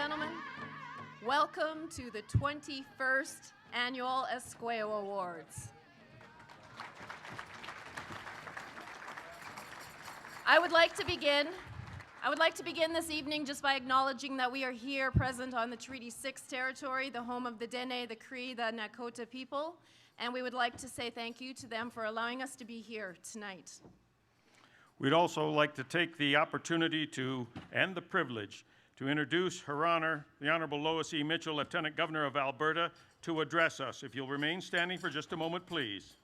gentlemen, welcome to the 21st Annual Esquao Awards. I would like to begin this evening just by acknowledging that we are here present on the Treaty 6 territory, the home of the Dene, the Cree, the Nakota people, and we would like to say thank you to them for allowing us to be here tonight. We'd also like to take the opportunity and the privilege to introduce Her Honor, the Honorable Lois E. Mitchell, Lieutenant Governor of Alberta, to address us. If you'll remain standing for just a moment, please.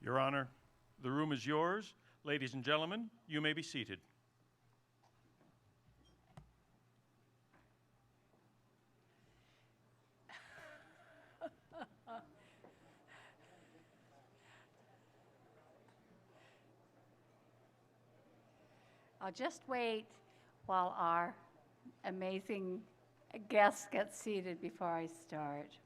Your Honor, the room is yours. Ladies and gentlemen, you may be seated. I'll just wait while our amazing guests get seated before I start.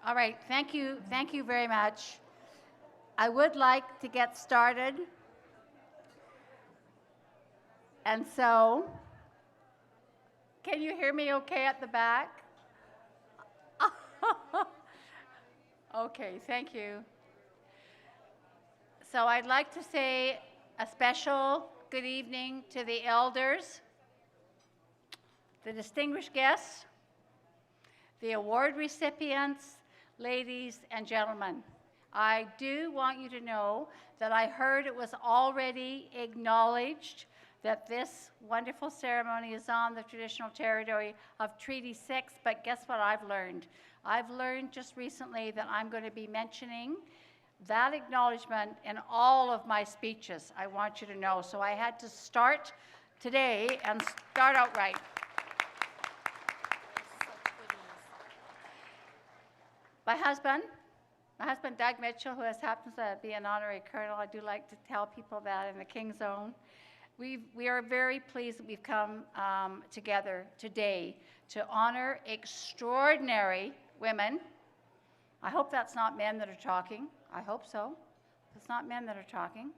All right, thank you very much. I would like to get started. And so, can you hear me okay at the back? Okay, thank you. So I'd like to say a special good evening to the elders, the distinguished guests, the award recipients, ladies and gentlemen. I do want you to know that I heard it was already acknowledged that this wonderful ceremony is on the traditional territory of Treaty 6, but guess what I've learned? I've learned just recently that I'm going to be mentioning that acknowledgement in all of my speeches. I want you to know. So I had to start today and start out right. My husband, Doug Mitchell, who happens to be an honorary colonel, I do like to tell people that in the King's Own. We are very pleased that we've come together today to honor extraordinary women. I hope that's not men that are talking. I hope so. It's not men that are talking.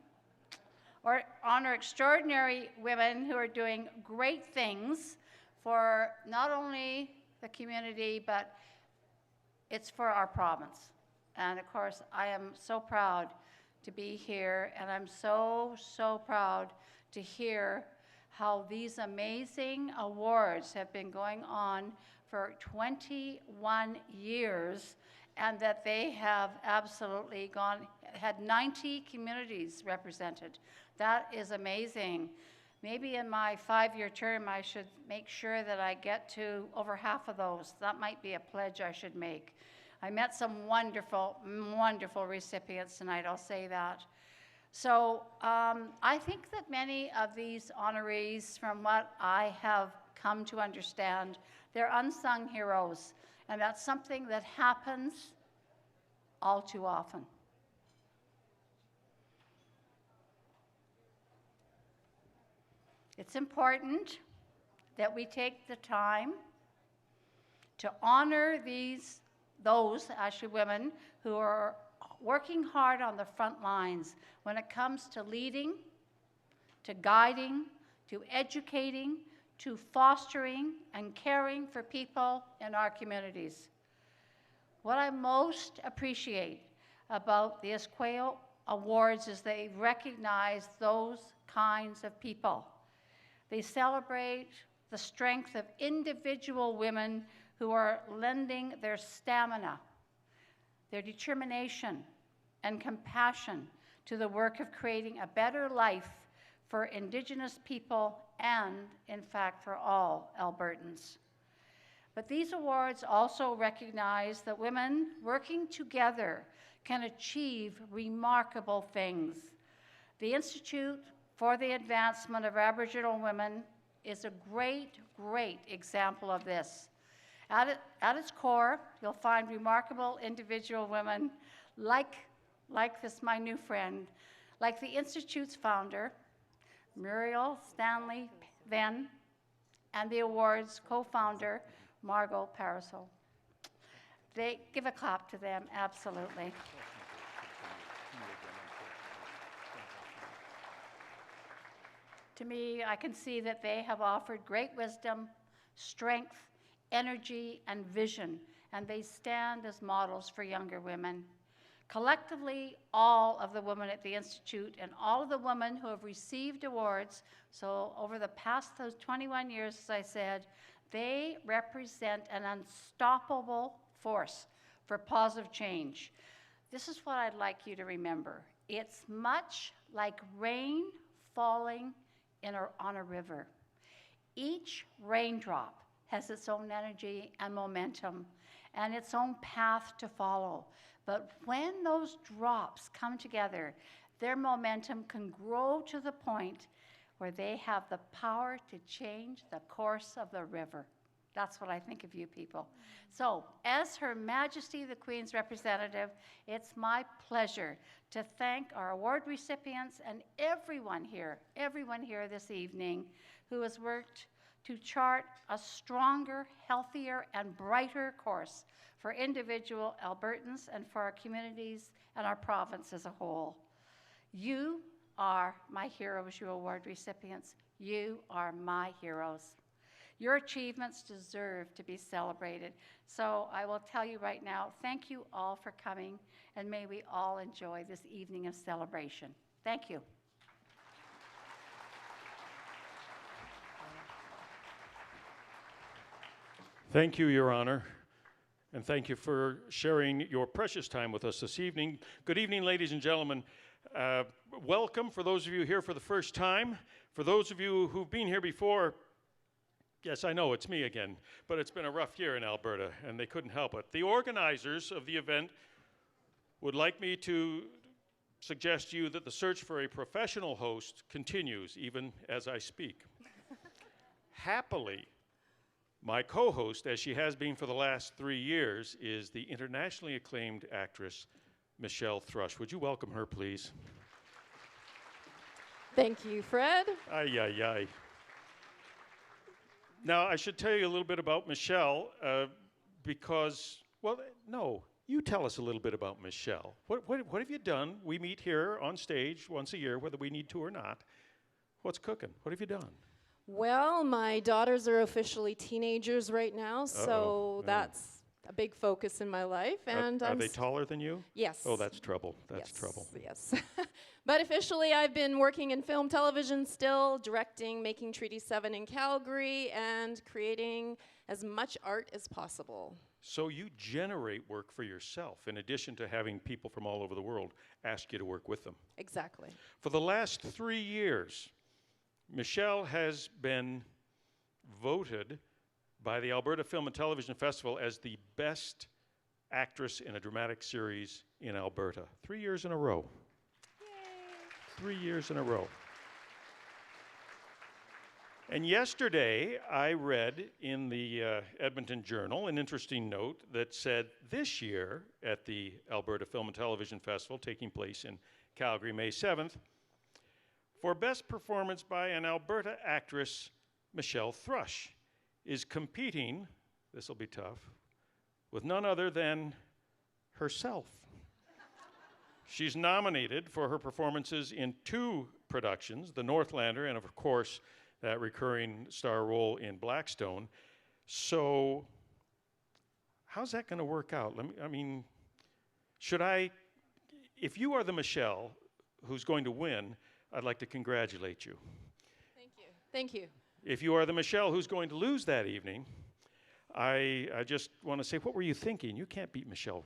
Or honor extraordinary women who are doing great things for not only the community, but it's for our province. And of course, I am so proud to be here, and I'm so, so proud to hear how these amazing awards have been going on for 21 years, and that they have absolutely had 90 communities represented. That is amazing. Maybe in my 5-year term, I should make sure that I get to over half of those. That might be a pledge I should make. I met some wonderful, wonderful recipients tonight, I'll say that. So I think that many of these honorees, from what I have come to understand, they're unsung heroes. And that's something that happens all too often. It's important that we take the time to honor those women who are working hard on the front lines when it comes to leading, to guiding, to educating, to fostering and caring for people in our communities. What I most appreciate about the Esquao Awards is they recognize those kinds of people. They celebrate the strength of individual women who are lending their stamina, their determination, and compassion to the work of creating a better life for Indigenous people and, in fact, for all Albertans. But these awards also recognize that women working together can achieve remarkable things. The Institute for the Advancement of Aboriginal Women is a great, great example of this. At its core, you'll find remarkable individual women like this, my new friend, like the Institute's founder, Muriel Stanley Venn, and the award's co-founder, Margot Paraso. They give a clap to them, absolutely. To me, I can see that they have offered great wisdom, strength, energy, and vision, and they stand as models for younger women. Collectively, all of the women at the Institute and all of the women who have received awards, so over the past those 21 years, as I said, they represent an unstoppable force for positive change. This is what I'd like you to remember. It's much like rain falling on a river. Each raindrop has its own energy and momentum and its own path to follow. But when those drops come together, their momentum can grow to the point where they have the power to change the course of the river. That's what I think of you people. So, as Her Majesty the Queen's representative, it's my pleasure to thank our award recipients and everyone here this evening who has worked to chart a stronger, healthier, and brighter course for individual Albertans and for our communities and our province as a whole. You are my heroes, you award recipients. You are my heroes. Your achievements deserve to be celebrated. So I will tell you right now, thank you all for coming, and may we all enjoy this evening of celebration. Thank you. Thank you, Your Honor, and thank you for sharing your precious time with us this evening. Good evening, ladies and gentlemen. Welcome for those of you here for the first time. For those of you who've been here before, yes, I know, it's me again, but it's been a rough year in Alberta, and they couldn't help it. The organizers of the event would like me to suggest to you that the search for a professional host continues even as I speak. Happily, my co-host, as she has been for the last 3 years, is the internationally acclaimed actress, Michelle Thrush. Would you welcome her, please? Thank you, Fred. Ay, ay, ay. Now, I should tell you a little bit about Michelle because, well, no, you tell us a little bit about Michelle. What have you done? We meet here on stage once a year, whether we need to or not. What's cooking? What have you done? Well, my daughters are officially teenagers right now, so that's a big focus in my life. And are they taller than you? Yes. Oh, that's trouble. That's trouble. Yes. But officially, I've been working in film, television still, directing, making Treaty 7 in Calgary, and creating as much art as possible. So you generate work for yourself, in addition to having people from all over the world ask you to work with them. Exactly. For the last 3 years, Michelle has been voted by the Alberta Film and Television Festival as the best actress in a dramatic series in Alberta. 3 years in a row. Yay. 3 years in a row. And yesterday, I read in the Edmonton Journal an interesting note that said this year at the Alberta Film and Television Festival, taking place in Calgary, May 7th, for best performance by an Alberta actress, Michelle Thrush, is competing, this will be tough, with none other than herself. She's nominated for her performances in 2 productions, The Northlander and, of course, that recurring star role in Blackstone. So how's that going to work out? If you are the Michelle who's going to win, I'd like to congratulate you. Thank you. Thank you. If you are the Michelle who's going to lose that evening, I just want to say, what were you thinking? You can't beat Michelle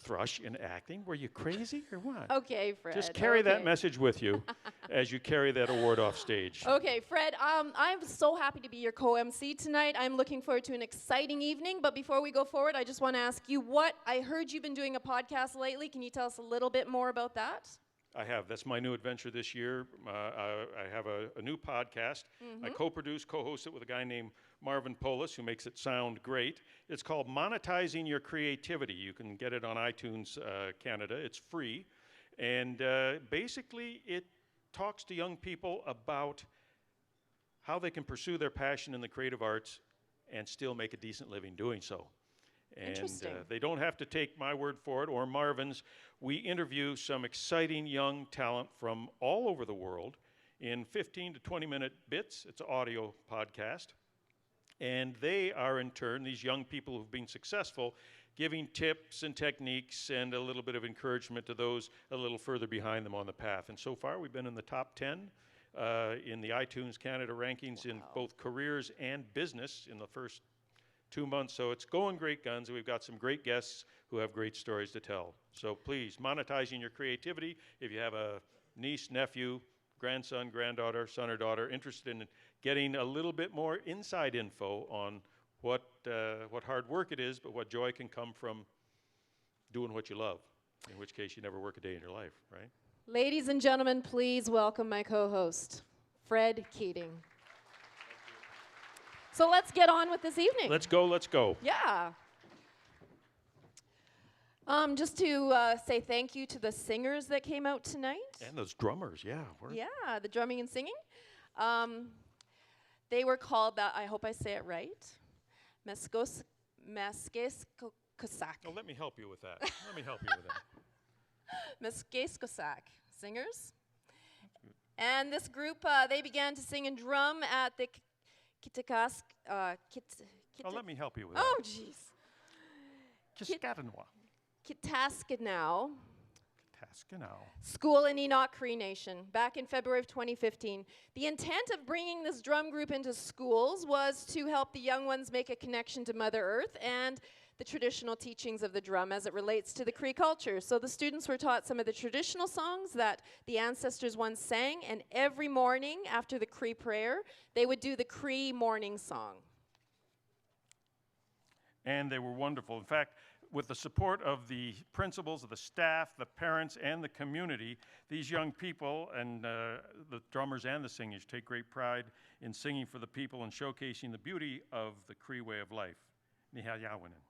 Thrush in acting. Were you crazy or what? Okay, Fred. Just carry that message with you as you carry that award off stage. Okay, Fred, I'm so happy to be your co-MC tonight. I'm looking forward to an exciting evening. But before we go forward, I just want to ask you I heard you've been doing a podcast lately. Can you tell us a little bit more about that? I have. That's my new adventure this year. I have a new podcast. I co-produce, co-host it with a guy named Marvin Polis, who makes it sound great. It's called Monetizing Your Creativity. You can get it on iTunes Canada. It's free. And basically, it talks to young people about how they can pursue their passion in the creative arts and still make a decent living doing so. And they don't have to take my word for it or Marvin's. We interview some exciting young talent from all over the world in 15 to 20-minute bits. It's an audio podcast. And they are, in turn, these young people who've been successful, giving tips and techniques and a little bit of encouragement to those a little further behind them on the path. And so far, we've been in the top 10 in the iTunes Canada rankings in both careers and business in the first 2 months. So it's going great guns, and we've got some great guests who have great stories to tell. So please, monetizing your creativity. If you have a niece, nephew, grandson, granddaughter, son or daughter interested in getting a little bit more inside info on what hard work it is, but what joy can come from doing what you love, in which case you never work a day in your life, right? Ladies and gentlemen, please welcome my co-host, Fred Keating. So let's get on with this evening. Let's go, let's go. Yeah. Just to say thank you to the singers that came out tonight. And those drummers, yeah. Yeah, the drumming and singing. They were called, I hope I say it right, Meskeskosak. Oh, let me help you with that. Meskeskosak singers. And this group, they began to sing and drum at the let me help you with that. Oh, jeez. Kiskatanawa. Kitaskanau Taskanau. School in Enoch Cree Nation, back in February of 2015. The intent of bringing this drum group into schools was to help the young ones make a connection to Mother Earth and the traditional teachings of the drum as it relates to the Cree culture. So the students were taught some of the traditional songs that the ancestors once sang, and every morning after the Cree prayer, they would do the Cree morning song. And they were wonderful. In fact, with the support of the principals, of the staff, the parents, and the community, these young people and the drummers and the singers take great pride in singing for the people and showcasing the beauty of the Cree way of life. Nihayawinen.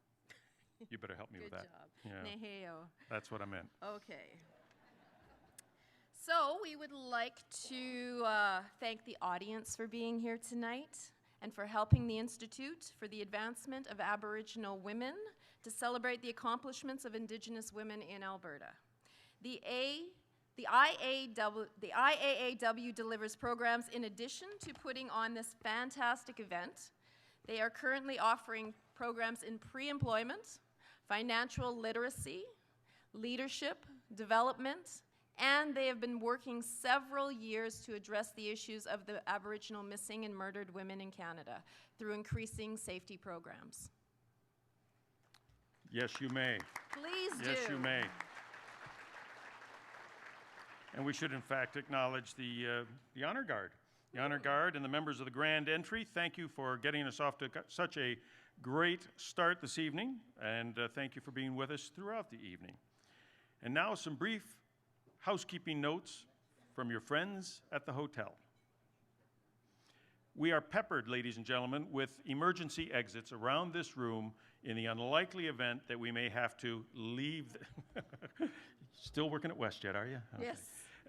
You better help me with that. Good job. Yeah, Neheo. that's what I meant. Okay. So we would like to thank the audience for being here tonight and for helping the Institute for the Advancement of Aboriginal Women to celebrate the accomplishments of Indigenous women in Alberta. The IAAW delivers programs in addition to putting on this fantastic event. They are currently offering programs in pre-employment, financial literacy, leadership, development, and they have been working several years to address the issues of the Aboriginal missing and murdered women in Canada through increasing safety programs. Yes, you may. Please do. Yes, you may. And we should, in fact, acknowledge the Honor Guard. The Honor Guard and the members of the Grand Entry, thank you for getting us off to such a great start this evening, and thank you for being with us throughout the evening. And now some brief housekeeping notes from your friends at the hotel. We are peppered, ladies and gentlemen, with emergency exits around this room in the unlikely event that we may have to leave. Still working at WestJet, are you? Okay. Yes.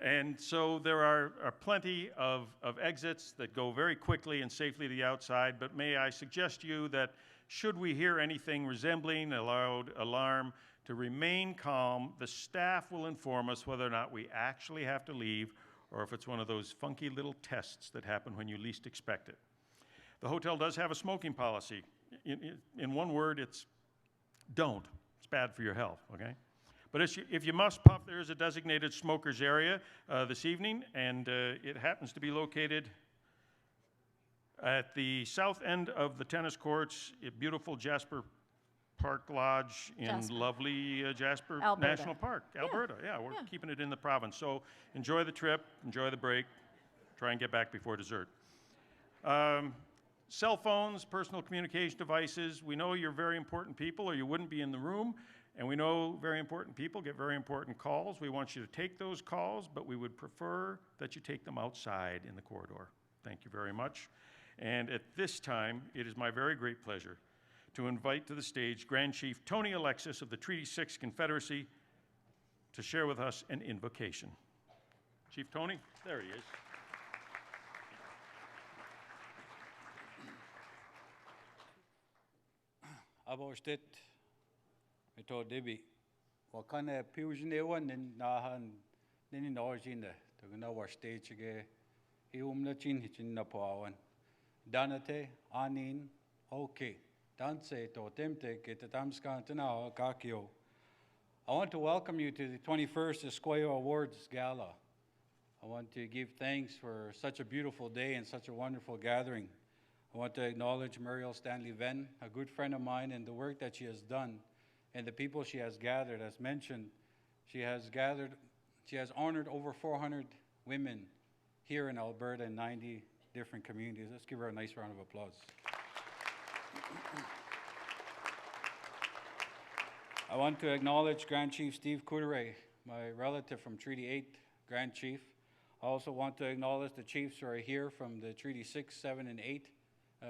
And so there are plenty of exits that go very quickly and safely to the outside, but may I suggest to you that should we hear anything resembling a loud alarm, to remain calm. The staff will inform us whether or not we actually have to leave or if it's one of those funky little tests that happen when you least expect it. The hotel does have a smoking policy. In one word, it's don't. It's bad for your health, okay? But if you must puff, there is a designated smokers area this evening, and it happens to be located at the south end of the tennis courts at beautiful Jasper Park Lodge in Jasper. lovely Jasper Alberta. National Park, Alberta. Yeah, we're keeping it in the province. So enjoy the trip, enjoy the break, try and get back before dessert. Cell phones, personal communication devices, we know you're very important people or you wouldn't be in the room, and we know very important people get very important calls. We want you to take those calls, but we would prefer that you take them outside in the corridor. Thank you very much. And at this time, it is my very great pleasure to invite to the stage Grand Chief Tony Alexis of the Treaty 6 Confederacy to share with us an invocation. Chief Tony, there he is. Aborstet mito debi wakana piujine wan nahan nini norjinde to gna war stage ge hiumna chin hichin na pawan danate anin okay danse to temte ke tamskantana kakio. I want to welcome you to the 21st Esquao Awards Gala. I want to give thanks for such a beautiful day and such a wonderful gathering. I want to acknowledge Muriel Stanley Venn, a good friend of mine, and the work that she has done and the people she has gathered. As mentioned, she has honored over 400 women here in Alberta in 90 different communities. Let's give her a nice round of applause. I want to acknowledge Grand Chief Steve Coudray, my relative from Treaty 8, Grand Chief. I also want to acknowledge the chiefs who are here from the Treaty 6, 7, and 8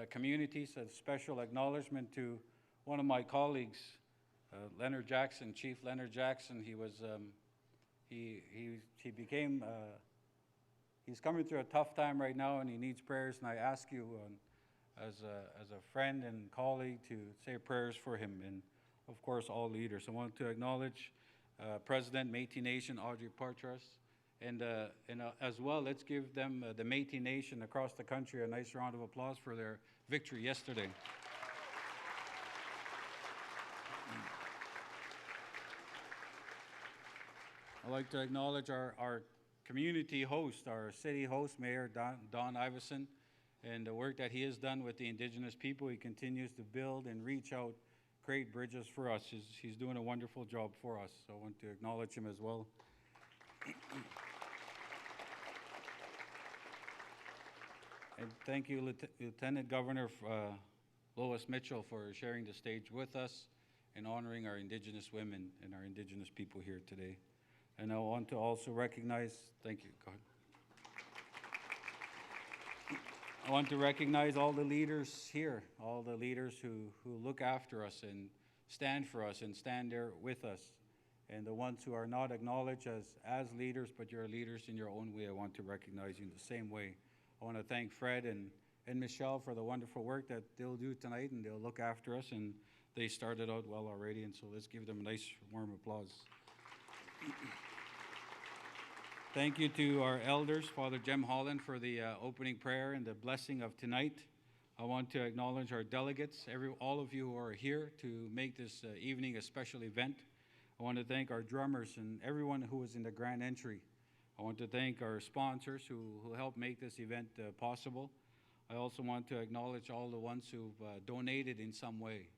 communities. A special acknowledgement to one of my colleagues, Leonard Jackson, Chief Leonard Jackson. He's coming through a tough time right now and he needs prayers, and I ask you as a friend and colleague to say prayers for him, and of course all leaders. I want to acknowledge President Métis Nation Audrey Partras, and as well, let's give them, the Métis Nation across the country, a nice round of applause for their victory yesterday. I'd like to acknowledge our community host, our city host, Mayor Don Iveson, and the work that he has done with the Indigenous people. He continues to build and reach out great bridges for us. He's doing a wonderful job for us, so I want to acknowledge him as well. And thank you, Lieutenant Governor Lois Mitchell, for sharing the stage with us and honoring our Indigenous women and our Indigenous people here today. And I want to also recognize, thank you, go ahead. I want to recognize all the leaders here, all the leaders who look after us and stand for us and stand there with us. And the ones who are not acknowledged as leaders, but you're leaders in your own way, I want to recognize you in the same way. I want to thank Fred and Michelle for the wonderful work that they'll do tonight, and they'll look after us, and they started out well already, and so let's give them a nice warm applause. Thank you to our elders, Father Jem Holland, for the opening prayer and the blessing of tonight. I want to acknowledge our delegates, all of you who are here to make this evening a special event. I want to thank our drummers and everyone who was in the grand entry. I want to thank our sponsors who helped make this event possible. I also want to acknowledge all the ones who've donated in some way.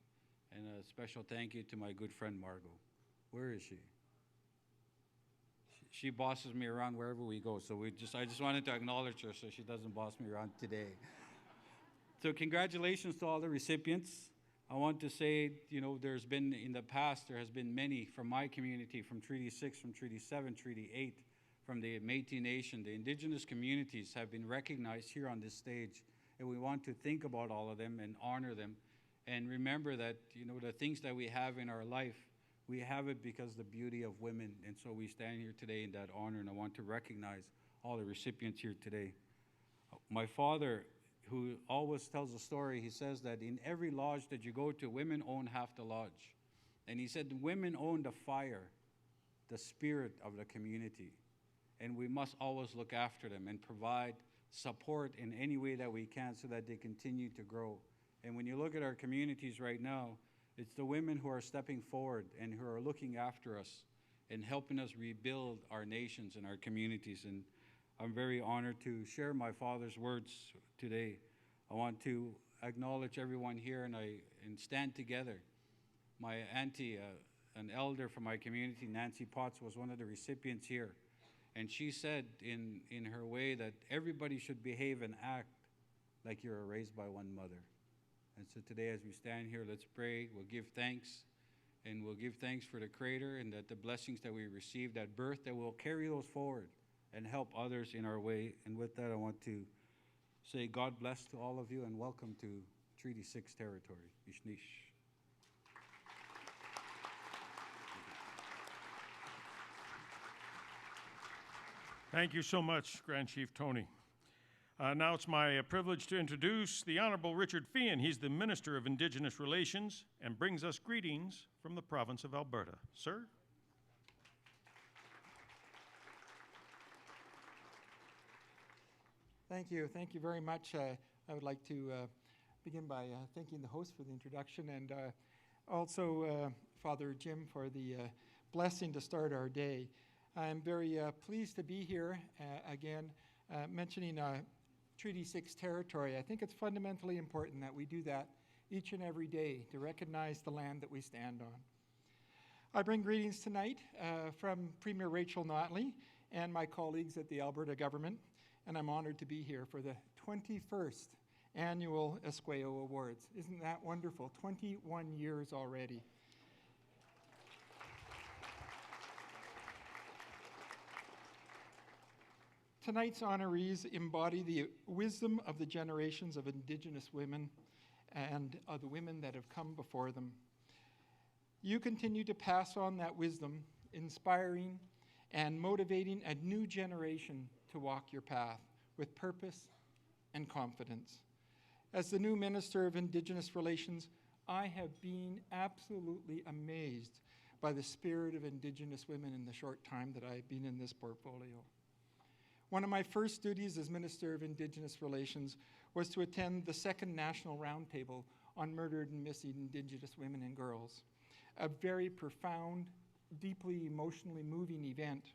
And a special thank you to my good friend Margot. Where is she? She bosses me around wherever we go, so I just wanted to acknowledge her so she doesn't boss me around today. So congratulations to all the recipients. I want to say, there's been, in the past, there has been many from my community, from Treaty 6, from Treaty 7, Treaty 8, from the Métis Nation. The Indigenous communities have been recognized here on this stage, and we want to think about all of them and honor them and remember that, the things that we have in our life, We have it because the beauty of women, and so we stand here today in that honor, and I want to recognize all the recipients here today. My father, who always tells a story, he says that in every lodge that you go to, women own half the lodge. And he said women own the fire, the spirit of the community. And we must always look after them and provide support in any way that we can so that they continue to grow. And when you look at our communities right now, it's the women who are stepping forward and who are looking after us and helping us rebuild our nations and our communities. And I'm very honored to share my father's words today. I want to acknowledge everyone here and stand together. My auntie, an elder from my community, Nancy Potts, was one of the recipients here. And she said in her way that everybody should behave and act like you're raised by one mother. And so today as we stand here, let's pray, we'll give thanks, and we'll give thanks for the Creator and that the blessings that we received at birth, that we'll carry those forward and help others in our way. And with that, I want to say God bless to all of you and welcome to Treaty 6 territory. Ishnish. Thank you so much, Grand Chief Tony. Now it's my privilege to introduce the Honorable Richard Feehan. He's the Minister of Indigenous Relations and brings us greetings from the province of Alberta. Sir? Thank you. Thank you very much. I would like to begin by thanking the host for the introduction and also Father Jim for the blessing to start our day. I'm very pleased to be here again, mentioning Treaty 6 territory. I think it's fundamentally important that we do that each and every day to recognize the land that we stand on. I bring greetings tonight from Premier Rachel Notley and my colleagues at the Alberta government, and I'm honored to be here for the 21st annual Esquao Awards. Isn't that wonderful? 21 years already. Tonight's honorees embody the wisdom of the generations of Indigenous women and of the women that have come before them. You continue to pass on that wisdom, inspiring and motivating a new generation to walk your path with purpose and confidence. As the new Minister of Indigenous Relations, I have been absolutely amazed by the spirit of Indigenous women in the short time that I've been in this portfolio. One of my first duties as Minister of Indigenous Relations was to attend the second National Roundtable on Murdered and Missing Indigenous Women and Girls, a very profound, deeply emotionally moving event.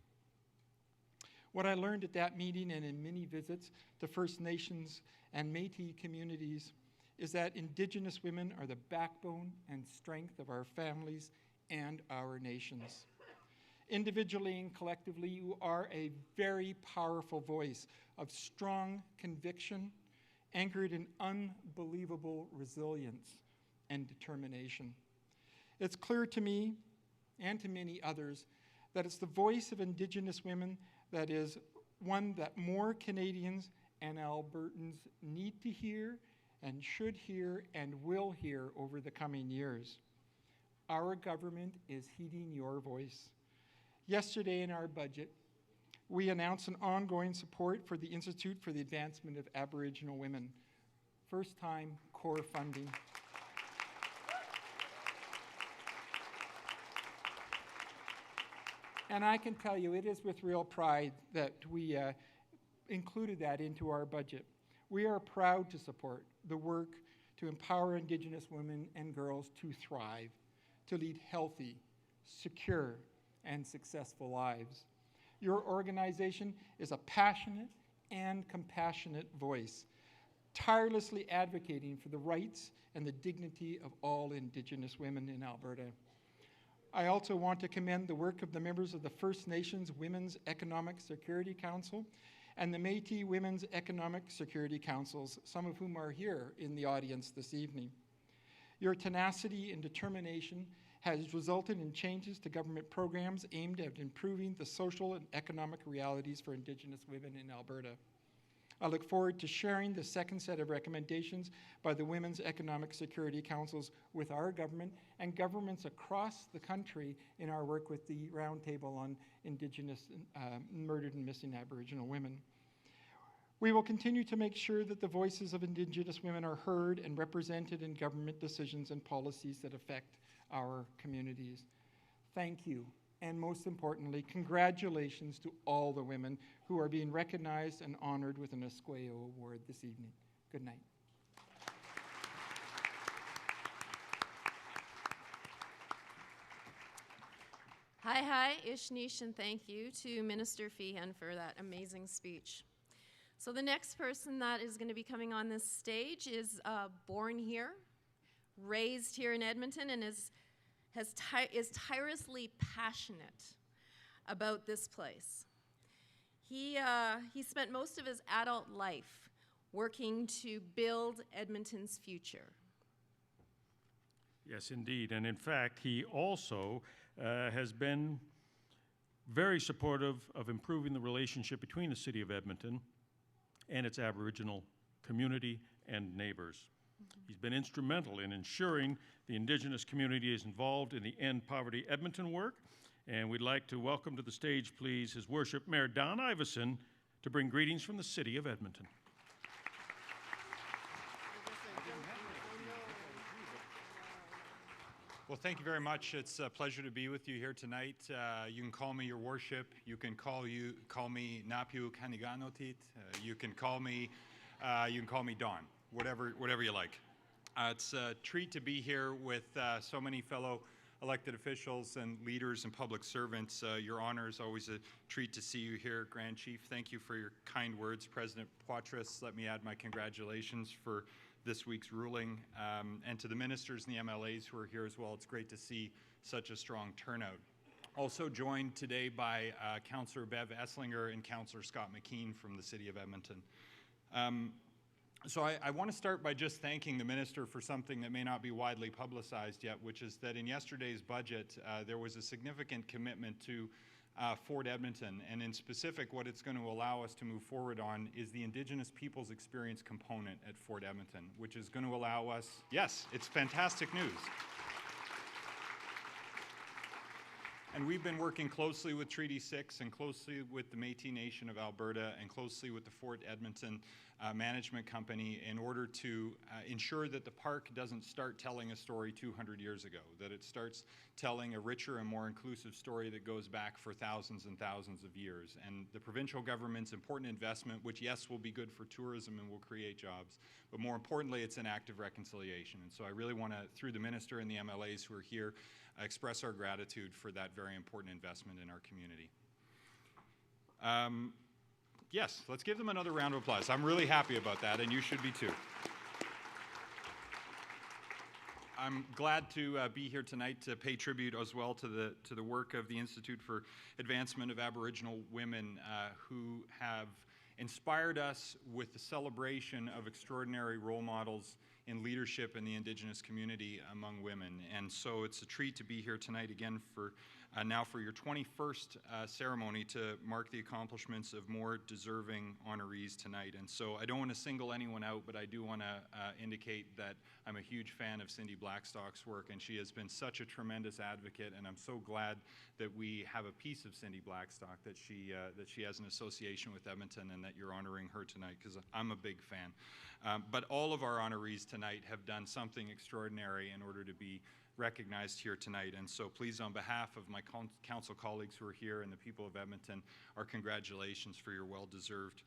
What I learned at that meeting and in many visits to First Nations and Métis communities is that Indigenous women are the backbone and strength of our families and our nations. Individually and collectively, you are a very powerful voice of strong conviction, anchored in unbelievable resilience and determination. It's clear to me and to many others that it's the voice of Indigenous women that is one that more Canadians and Albertans need to hear and should hear and will hear over the coming years. Our government is heeding your voice. Yesterday in our budget, we announced an ongoing support for the Institute for the Advancement of Aboriginal Women, first-time core funding. And I can tell you, it is with real pride that we included that into our budget. We are proud to support the work to empower Indigenous women and girls to thrive, to lead healthy, secure, and successful lives. Your organization is a passionate and compassionate voice, tirelessly advocating for the rights and the dignity of all Indigenous women in Alberta. I also want to commend the work of the members of the First Nations Women's Economic Security Council and the Métis Women's Economic Security Councils, some of whom are here in the audience this evening. Your tenacity and determination has resulted in changes to government programs aimed at improving the social and economic realities for Indigenous women in Alberta. I look forward to sharing the second set of recommendations by the Women's Economic Security Councils with our government and governments across the country in our work with the Roundtable on Indigenous Murdered and Missing Aboriginal Women. We will continue to make sure that the voices of Indigenous women are heard and represented in government decisions and policies that affect our communities. Thank you. And most importantly, congratulations to all the women who are being recognized and honored with an Esquao Award this evening. Good night. Hi, Ishnish, and thank you to Minister Feehan for that amazing speech. So the next person that is going to be coming on this stage is born here, raised here in Edmonton, and is tirelessly passionate about this place. He spent most of his adult life working to build Edmonton's future. Yes, indeed. And in fact, he also has been very supportive of improving the relationship between the City of Edmonton and its Aboriginal community and neighbors. He's been instrumental in ensuring the Indigenous community is involved in the End Poverty Edmonton work, and we'd like to welcome to the stage, please, His Worship Mayor Don Iveson to bring greetings from the City of Edmonton. Well, thank you very much. It's a pleasure to be with you here tonight. You can call me Your Worship. You can call me Napiu Kaniganotit. You can call me Don. Whatever you like. It's a treat to be here with so many fellow elected officials and leaders and public servants. Your Honor, is always a treat to see you here, Grand Chief. Thank you for your kind words. President Poitras, let me add my congratulations for this week's ruling. And to the ministers and the MLAs who are here as well, it's great to see such a strong turnout. Also joined today by Councillor Bev Esslinger and Councillor Scott McKean from the City of Edmonton. So I want to start by just thanking the minister for something that may not be widely publicized yet, which is that in yesterday's budget, there was a significant commitment to Fort Edmonton, and in specific, what it's going to allow us to move forward on is the Indigenous Peoples Experience component at Fort Edmonton, which is going to allow us, yes, it's fantastic news. And we've been working closely with Treaty 6 and closely with the Métis Nation of Alberta and closely with the Fort Edmonton Management Company in order to ensure that the park doesn't start telling a story 200 years ago, that it starts telling a richer and more inclusive story that goes back for thousands and thousands of years. And the provincial government's important investment, which yes, will be good for tourism and will create jobs, but more importantly, it's an act of reconciliation. And so I really want to, through the minister and the MLAs who are here, express our gratitude for that very important investment in our community. Yes, let's give them another round of applause. I'm really happy about that, and you should be too. I'm glad to be here tonight to pay tribute as well to the work of the Institute for Advancement of Aboriginal Women, who have inspired us with the celebration of extraordinary role models in leadership in the Indigenous community among women. And so it's a treat to be here tonight again for now for your 21st ceremony to mark the accomplishments of more deserving honorees tonight. And so I don't want to single anyone out, but I do want to indicate that I'm a huge fan of Cindy Blackstock's work, and she has been such a tremendous advocate, and I'm so glad that we have a piece of Cindy Blackstock, that she has an association with Edmonton, and that you're honoring her tonight, because I'm a big fan. But all of our honorees tonight have done something extraordinary in order to be recognized here tonight. And so please, on behalf of my council colleagues who are here and the people of Edmonton, our congratulations for your well-deserved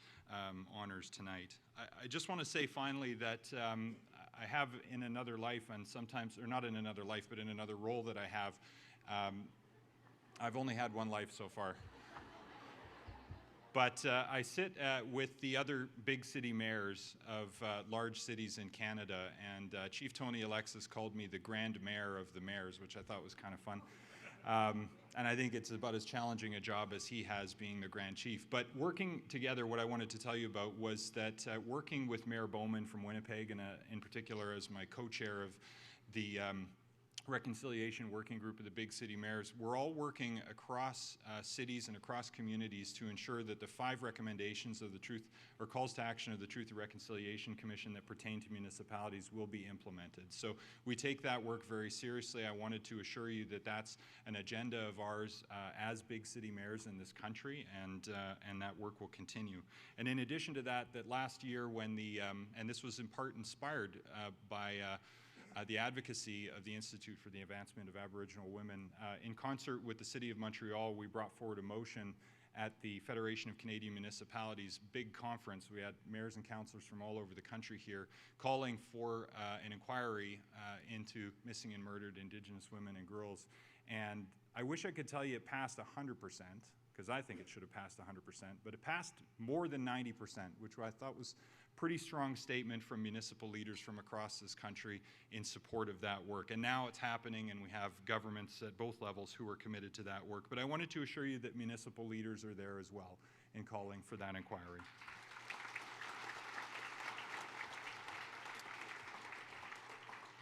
honors tonight. I just want to say finally that I have in another life, and sometimes, or not in another life, but in another role that I have, I've only had one life so far. But I sit with the other big city mayors of large cities in Canada, and Chief Tony Alexis called me the Grand Mayor of the Mayors, which I thought was kind of fun. And I think it's about as challenging a job as he has, being the Grand Chief. But working together, what I wanted to tell you about was that working with Mayor Bowman from Winnipeg, and in particular as my co-chair of the Reconciliation Working Group of the Big City Mayors. We're all working across cities and across communities to ensure that the 5 recommendations of the Truth or calls to action of the Truth and Reconciliation Commission that pertain to municipalities will be implemented. So we take that work very seriously. I wanted to assure you that that's an agenda of ours as big city mayors in this country, and that work will continue. And in addition to that, that last year when the, and this was in part inspired by the advocacy of the Institute for the Advancement of Aboriginal Women. In concert with the City of Montreal, we brought forward a motion at the Federation of Canadian Municipalities big conference. We had mayors and councillors from all over the country here calling for an inquiry into missing and murdered Indigenous women and girls. And I wish I could tell you it passed 100%, because I think it should have passed 100%, but it passed more than 90%, which I thought was pretty strong statement from municipal leaders from across this country in support of that work. And now it's happening, and we have governments at both levels who are committed to that work. But I wanted to assure you that municipal leaders are there as well in calling for that inquiry.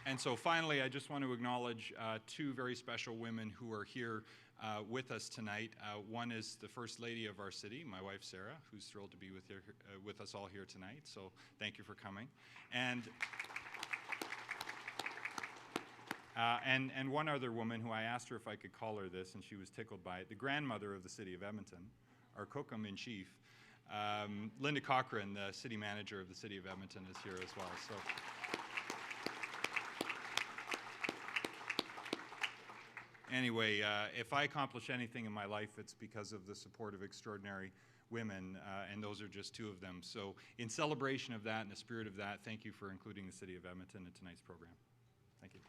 And so finally, I just want to acknowledge 2 very special women who are here with us tonight. One is the First Lady of our city, my wife Sarah, who's thrilled to be with us all here tonight. So thank you for coming. And one other woman who I asked her if I could call her this, and she was tickled by it, the grandmother of the City of Edmonton, our Kokum-in-Chief, Linda Cochran, the City Manager of the City of Edmonton, is here as well. So. Anyway, if I accomplish anything in my life, it's because of the support of extraordinary women, and those are just 2 of them. So in celebration of that and the spirit of that, thank you for including the City of Edmonton in tonight's program. Thank you.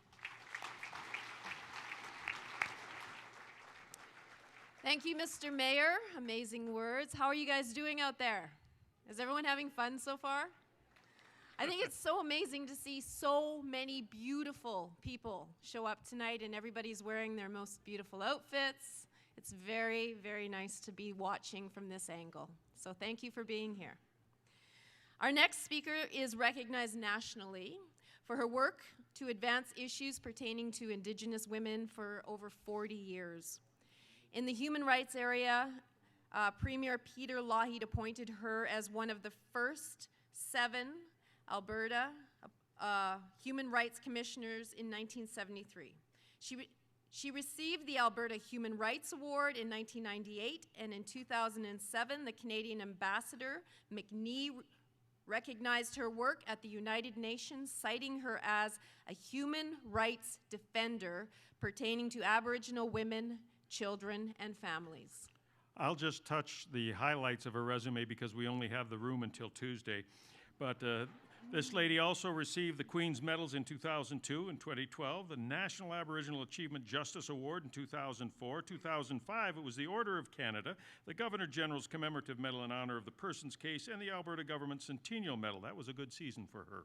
Thank you, Mr. Mayor. Amazing words. How are you guys doing out there? Is everyone having fun so far? I think it's so amazing to see so many beautiful people show up tonight, and everybody's wearing their most beautiful outfits. It's very, very nice to be watching from this angle. So thank you for being here. Our next speaker is recognized nationally for her work to advance issues pertaining to Indigenous women for over 40 years. In the human rights area, Premier Peter Lougheed appointed her as one of the first 7 Alberta Human Rights Commissioners in 1973. She received the Alberta Human Rights Award in 1998, and in 2007, the Canadian Ambassador McNee recognized her work at the United Nations, citing her as a human rights defender pertaining to Aboriginal women, children, and families. I'll just touch the highlights of her resume because we only have the room until Tuesday. But this lady also received the Queen's Medals in 2002 and 2012, the National Aboriginal Achievement Justice Award in 2004. 2005, it was the Order of Canada, the Governor-General's Commemorative Medal in honor of the Persons Case, and the Alberta Government Centennial Medal. That was a good season for her.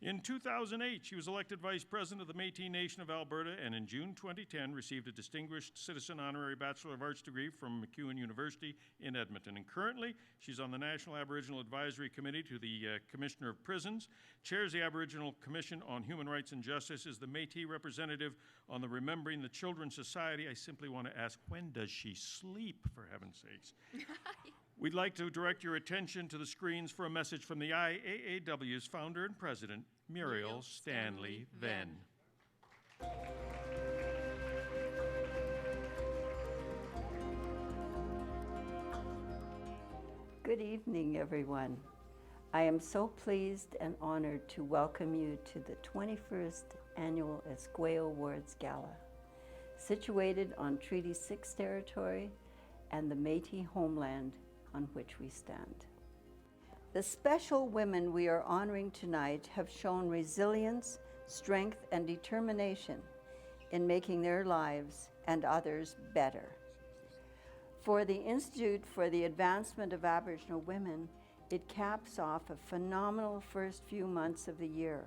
In 2008, she was elected Vice President of the Métis Nation of Alberta, and in June 2010 received a Distinguished Citizen Honorary Bachelor of Arts degree from MacEwan University in Edmonton. And currently, she's on the National Aboriginal Advisory Committee to the Commissioner of Prisons, chairs the Aboriginal Commission on Human Rights and Justice, is the Métis representative on the Remembering the Children Society. I simply want to ask, when does she sleep, for heaven's sakes? We'd like to direct your attention to the screens for a message from the IAAW's founder and president, Muriel Stanley Venn. Good evening, everyone. I am so pleased and honored to welcome you to the 21st Annual Esquao Awards Gala, situated on Treaty 6 territory and the Métis homeland on which we stand. The special women we are honoring tonight have shown resilience, strength, and determination in making their lives and others better. For the Institute for the Advancement of Aboriginal Women, it caps off a phenomenal first few months of the year,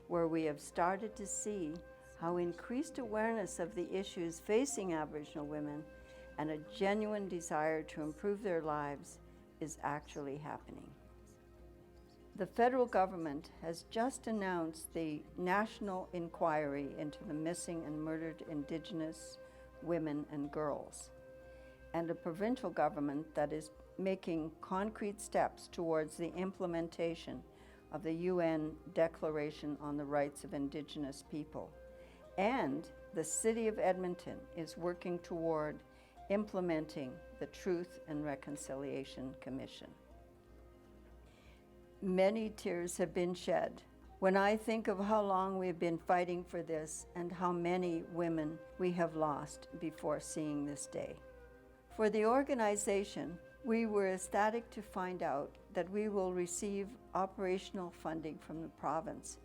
where we have started to see how increased awareness of the issues facing Aboriginal women and a genuine desire to improve their lives is actually happening. The federal government has just announced the national inquiry into the missing and murdered Indigenous women and girls, and a provincial government that is making concrete steps towards the implementation of the UN Declaration on the Rights of Indigenous People. And the City of Edmonton is working toward implementing the Truth and Reconciliation Commission. Many tears have been shed when I think of how long we've been fighting for this and how many women we have lost before seeing this day. For the organization, we were ecstatic to find out that we will receive operational funding from the province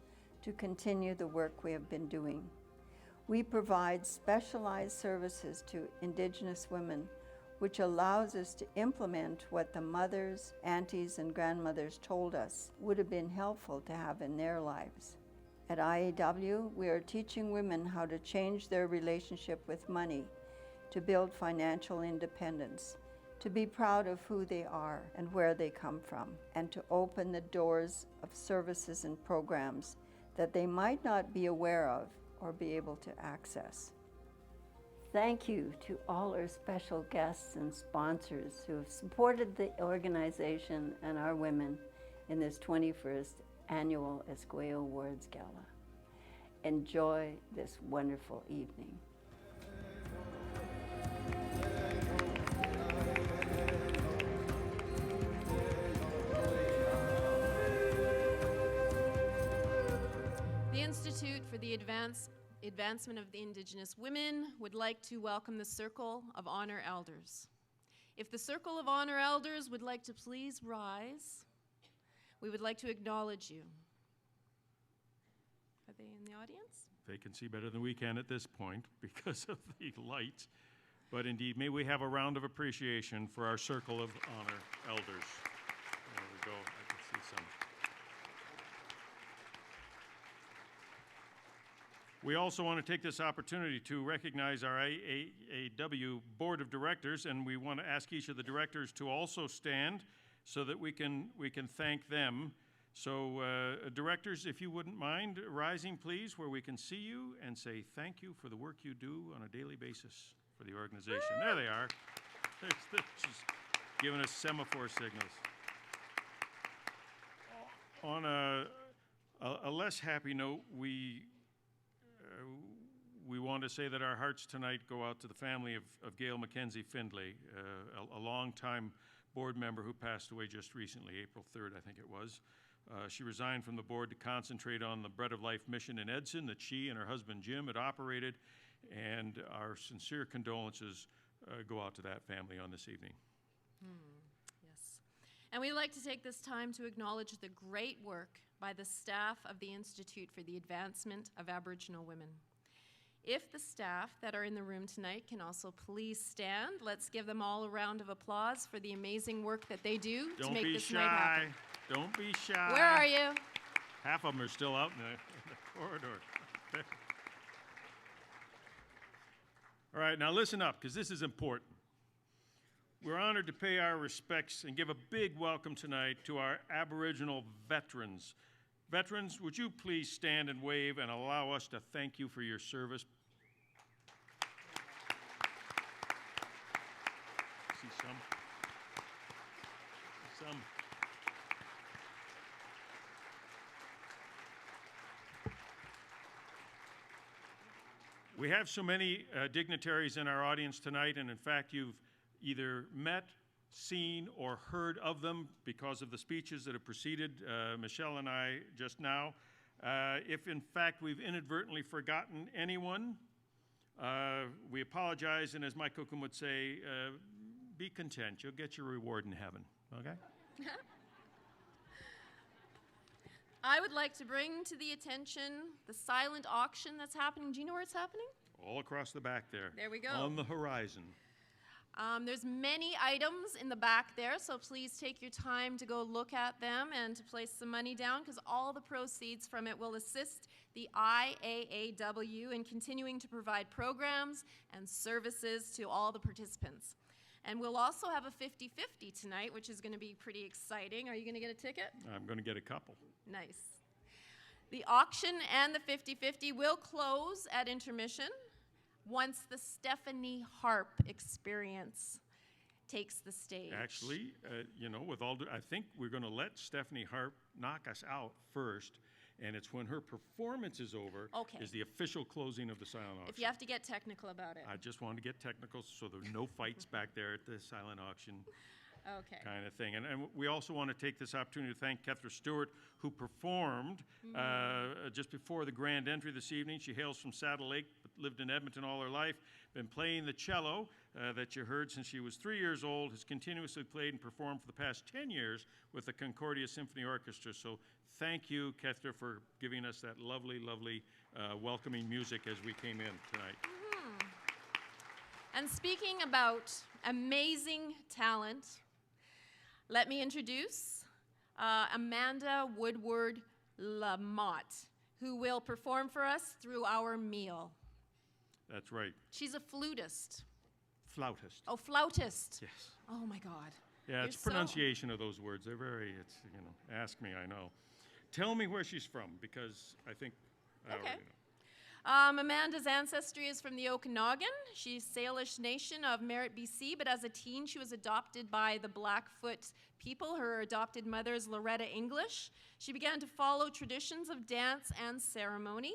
to continue the work we have been doing. We provide specialized services to Indigenous women, which allows us to implement what the mothers, aunties, and grandmothers told us would have been helpful to have in their lives. At IAW, we are teaching women how to change their relationship with money, to build financial independence, to be proud of who they are and where they come from, and to open the doors of services and programs that they might not be aware of or be able to access. Thank you to all our special guests and sponsors who have supported the organization and our women in this 21st Annual Esquao Awards Gala. Enjoy this wonderful evening. The Institute for the Advancement of the Indigenous Women would like to welcome the Circle of Honor Elders. If the Circle of Honor Elders would like to please rise, we would like to acknowledge you. Are they in the audience? They can see better than we can at this point because of the light. But indeed, may we have a round of appreciation for our Circle of Honor Elders. There we go. I can see some. We also want to take this opportunity to recognize our IAW Board of Directors, and we want to ask each of the directors to also stand so that we can thank them. So, directors, if you wouldn't mind rising, please, where we can see you and say thank you for the work you do on a daily basis for the organization. There they are. They're just giving us semaphore signals. On a less happy note, we want to say that our hearts tonight go out to the family of Gail Mackenzie Findlay, a longtime board member who passed away just recently, April 3rd, I think it was. She resigned from the board to concentrate on the Bread of Life mission in Edson that she and her husband Jim had operated, and our sincere condolences go out to that family on this evening. Yes. And we'd like to take this time to acknowledge the great work by the staff of the Institute for the Advancement of Aboriginal Women. If the staff that are in the room tonight can also please stand, let's give them all a round of applause for the amazing work that they do to make this night happen. Don't be shy. Where are you? Half of them are still out in the corridor. All right, now listen up, because this is important. We're honored to pay our respects and give a big welcome tonight to our Aboriginal veterans. Veterans, would you please stand and wave and allow us to thank you for your service? See some? Some. We have so many dignitaries in our audience tonight, and in fact, you've either met, seen, or heard of them because of the speeches that have preceded Michelle and I just now. If in fact we've inadvertently forgotten anyone, we apologize, and as Mike Cookham would say, be content. You'll get your reward in heaven, okay? I would like to bring to the attention the silent auction that's happening. Do you know where it's happening? All across the back there. There we go. On the horizon. There's many items in the back there, so please take your time to go look at them and to place some money down, because all the proceeds from it will assist the IAAW in continuing to provide programs and services to all the participants. And we'll also have a 50-50 tonight, which is going to be pretty exciting. Are you going to get a ticket? I'm going to get a couple. Nice. The auction and the 50-50 will close at intermission once the Stephanie Harp experience takes the stage. Actually, with all I think we're going to let Stephanie Harp knock us out first, and it's when her performance is over is the official closing of the silent auction. If you have to get technical about it. I just wanted to get technical so there are no fights back there at the silent auction. Okay. Kind of thing. And we also want to take this opportunity to thank Kethra Stewart, who performed just before the grand entry this evening. She hails from Saddle Lake, but lived in Edmonton all her life. Been playing the cello that you heard since she was 3 years old, has continuously played and performed for the past 10 years with the Concordia Symphony Orchestra. So thank you, Kethra, for giving us that lovely, lovely welcoming music as we came in tonight. And speaking about amazing talent, let me introduce Amanda Woodward Lamotte, who will perform for us through our meal. That's right. She's a flutist. Flautist. Oh, flautist. Yes. Oh, my God. Yeah, it's pronunciation of those words. They're very, ask me, I know. Tell me where she's from, because I think I already know. Amanda's ancestry is from the Okanagan. She's Salish nation of Merritt, BC, but as a teen, she was adopted by the Blackfoot people. Her adopted mother is Loretta English. She began to follow traditions of dance and ceremony.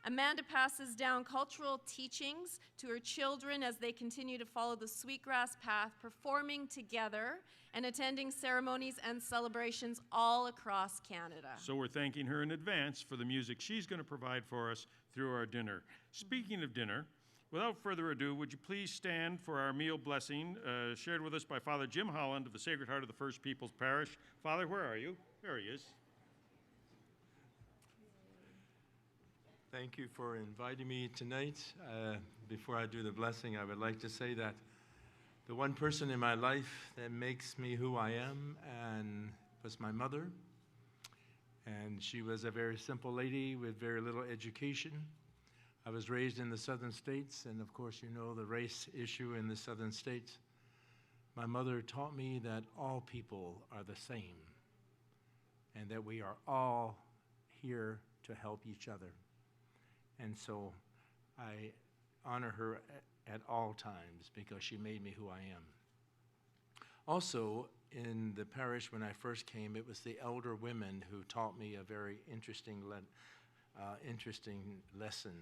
Amanda passes down cultural teachings to her children as they continue to follow the sweetgrass path, performing together and attending ceremonies and celebrations all across Canada. So we're thanking her in advance for the music she's going to provide for us through our dinner. Speaking of dinner, without further ado, would you please stand for our meal blessing shared with us by Father Jim Holland of the Sacred Heart of the First Peoples Parish. Father, where are you? There he is. Thank you for inviting me tonight. Before I do the blessing, I would like to say that the one person in my life that makes me who I am was my mother. And she was a very simple lady with very little education. I was raised in the southern states, and of course you know the race issue in the southern states. My mother taught me that all people are the same, and that we are all here to help each other. And so I honor her at all times because she made me who I am. Also, in the parish when I first came, it was the elder women who taught me a very interesting lesson.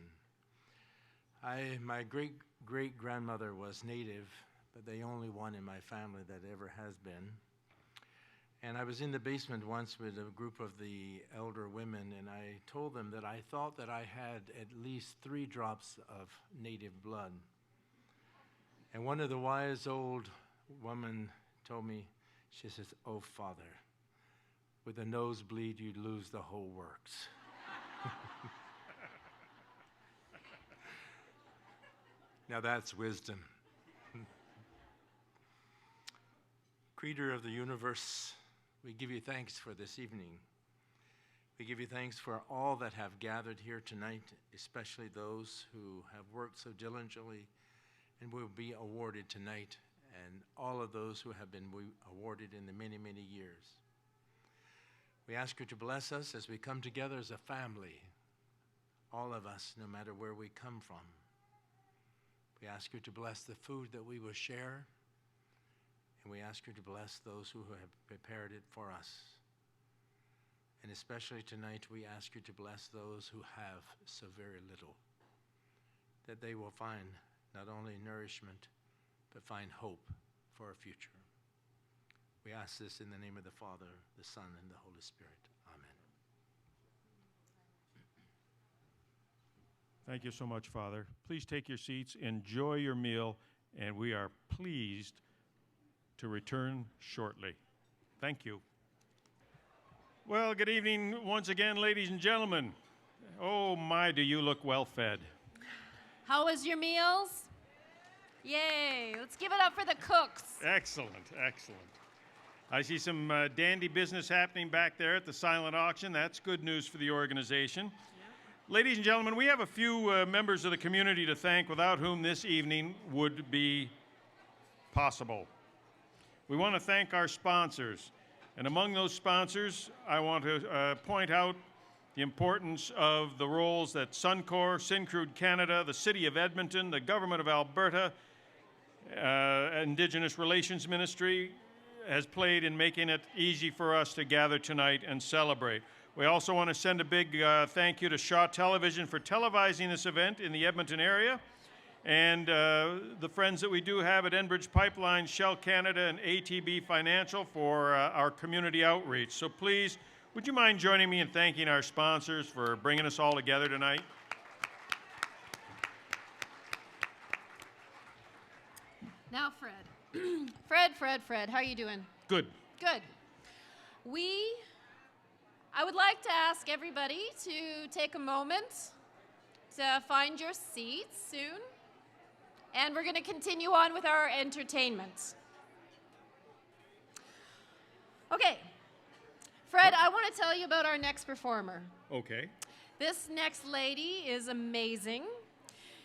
My great-great-grandmother was Native, but the only one in my family that ever has been. And I was in the basement once with a group of the elder women, and I told them that I thought that I had at least 3 drops of Native blood. And one of the wise old women told me, she says, "Oh, Father, with a nosebleed, you'd lose the whole works." Now that's wisdom. Creator of the universe, we give you thanks for this evening. We give you thanks for all that have gathered here tonight, especially those who have worked so diligently and will be awarded tonight, and all of those who have been awarded in the many, many years. We ask you to bless us as we come together as a family, all of us, no matter where we come from. We ask you to bless the food that we will share, and we ask you to bless those who have prepared it for us. And especially tonight, we ask you to bless those who have so very little, that they will find not only nourishment, but find hope for a future. We ask this in the name of the Father, the Son, and the Holy Spirit. Amen. Thank you so much, Father. Please take your seats, enjoy your meal, and we are pleased to return shortly. Thank you. Well, good evening once again, ladies and gentlemen. Oh my, do you look well fed. How was your meals? Yay, let's give it up for the cooks. Excellent, excellent. I see some dandy business happening back there at the silent auction. That's good news for the organization. Ladies and gentlemen, we have a few members of the community to thank without whom this evening would be possible. we want to thank our sponsors. And among those sponsors, I want to point out the importance of the roles that Suncor, Syncrude Canada, the City of Edmonton, the Government of Alberta, Indigenous Relations Ministry has played in making it easy for us to gather tonight and celebrate. We also want to send a big thank you to Shaw Television for televising this event in the Edmonton area, and the friends that we do have at Enbridge Pipeline, Shell Canada, and ATB Financial for our community outreach. So please, would you mind joining me in thanking our sponsors for bringing us all together tonight? Now, Fred. Fred, how are you doing? Good. Good. I would like to ask everybody to take a moment to find your seats soon. And we're going to continue on with our entertainment. Okay. Fred, I want to tell you about our next performer. Okay. This next lady is amazing.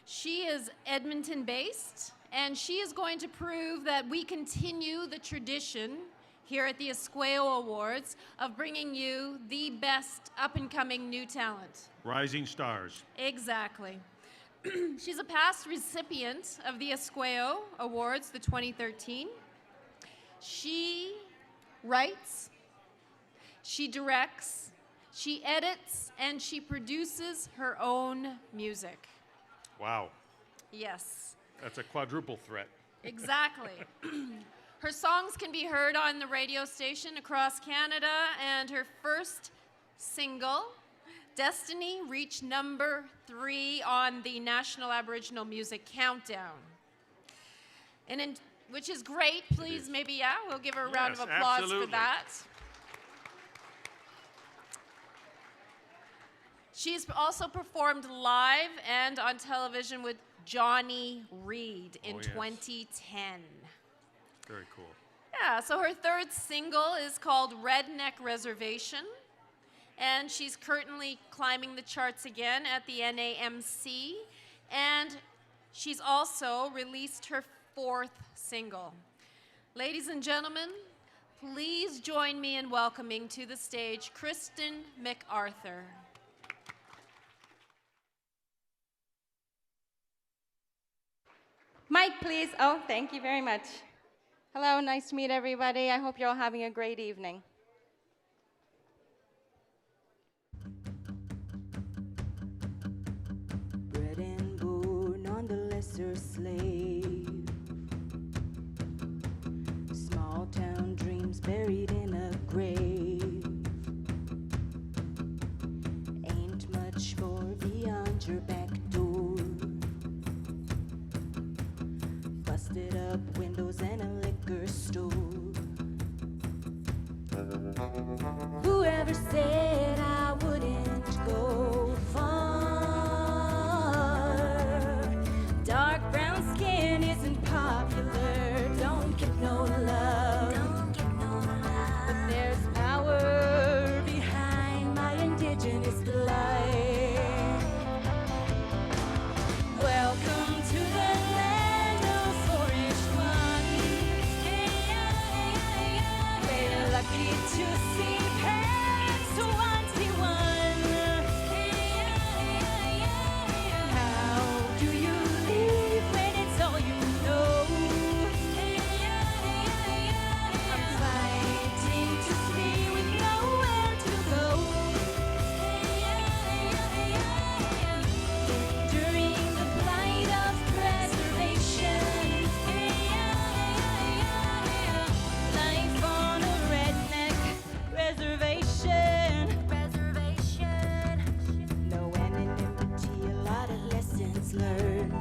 She is Edmonton-based, and she is going to prove that we continue the tradition here at the Esquao Awards of bringing you the best up-and-coming new talent. Rising stars. Exactly. She's a past recipient of the Esquao Awards, the 2013. She writes, she directs, she edits, and she produces her own music. Wow. Yes. That's a quadruple threat. Exactly. Her songs can be heard on the radio station across Canada, and her first single, Destiny, reached number 3 on the National Aboriginal Music Countdown. Which is great. Please, maybe, we'll give her a round of applause absolutely. for that. She's also performed live and on television with Johnny Reid in 2010. Very cool. Yeah, so her third single is called Redneck Reservation, and she's currently climbing the charts again at the NAMC, and she's also released her 4th single. Ladies and gentlemen, please join me in welcoming to the stage Kristen MacArthur. Mic, please. Oh, thank you very much. Hello, nice to meet everybody. I hope you're all having a great evening. Bred and born on the lesser slave. Small town dreams buried in a grave. Ain't much more beyond your back door. Busted up windows and a liquor store. Whoever said I wouldn't go far? Dark brown skin isn't popular. Don't get no love. But there's power behind my indigenous blood. Welcome to the land of foreign ones. We're lucky to see parents once be one. How do you live when it's all you know? I'm fighting to stay with nowhere to go. During the blight of preservation, life on a redneck reservation. No anonymity, a lot of lessons learned.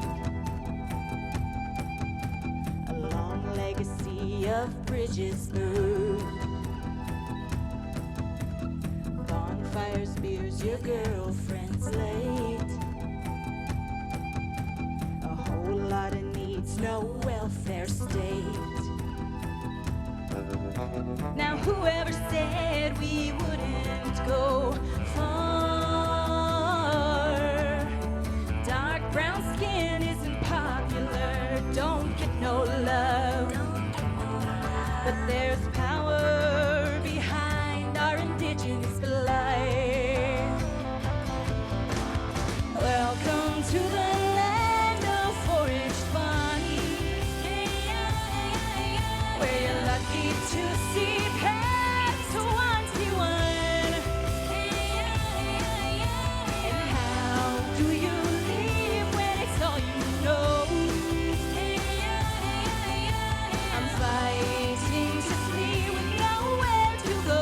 A long legacy of bridges burned. Bonfires, beers, your girlfriend's late. A whole lot of needs, no welfare state. Now whoever said we wouldn't go far? Dark brown skin isn't popular. Don't get no love. But indigenous life. Welcome to the land of foraged fun, where you're lucky to see paths to once be one. And how do you live when it's all you know? I'm fighting to flee with nowhere to go.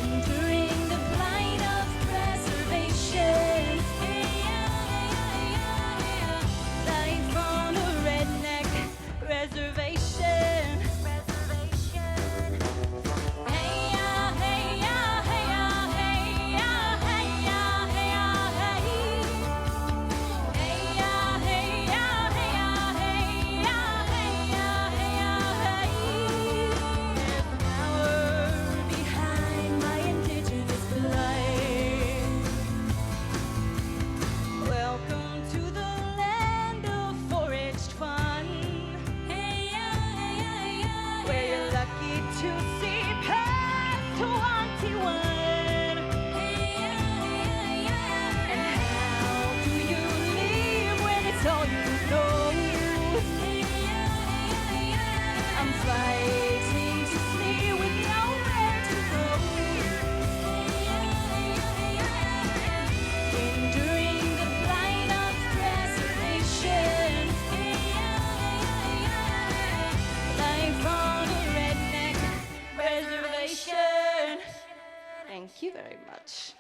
Enduring the blight of preservation. Life on a redneck reservation. Hey ya, hey ya, hey ya, hey ya, hey ya, hey ya, hey. Hey ya, hey ya, hey ya, hey ya, hey ya, hey ya, hey. There's power behind my indigenous life. Welcome to the land of foraged fun. Hey ya, hey ya, hey ya, where you're lucky to see paths to Auntie One. Hey ya, hey ya, hey ya, and how do you live when it's all you know? I'm fighting to flee with nowhere to go. Enduring the blight of preservation. Life on a redneck reservation. Thank you very much.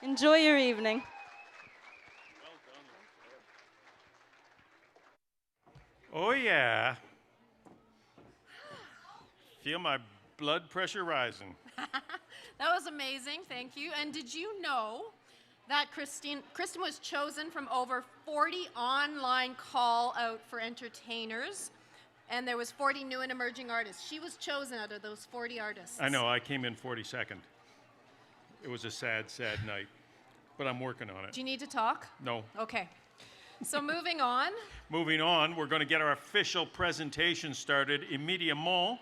Enjoy your evening. Oh, yeah. Feel my blood pressure rising. That was amazing, thank you. And did you know that Kristen was chosen from over 40 online call out for entertainers, and there was 40 new and emerging artists. She was chosen out of those 40 artists. I know, I came in 42nd. It was a sad, sad night, but I'm working on it. Do you need to talk? No. Okay. So moving on. Moving on, we're going to get our official presentation started immediately,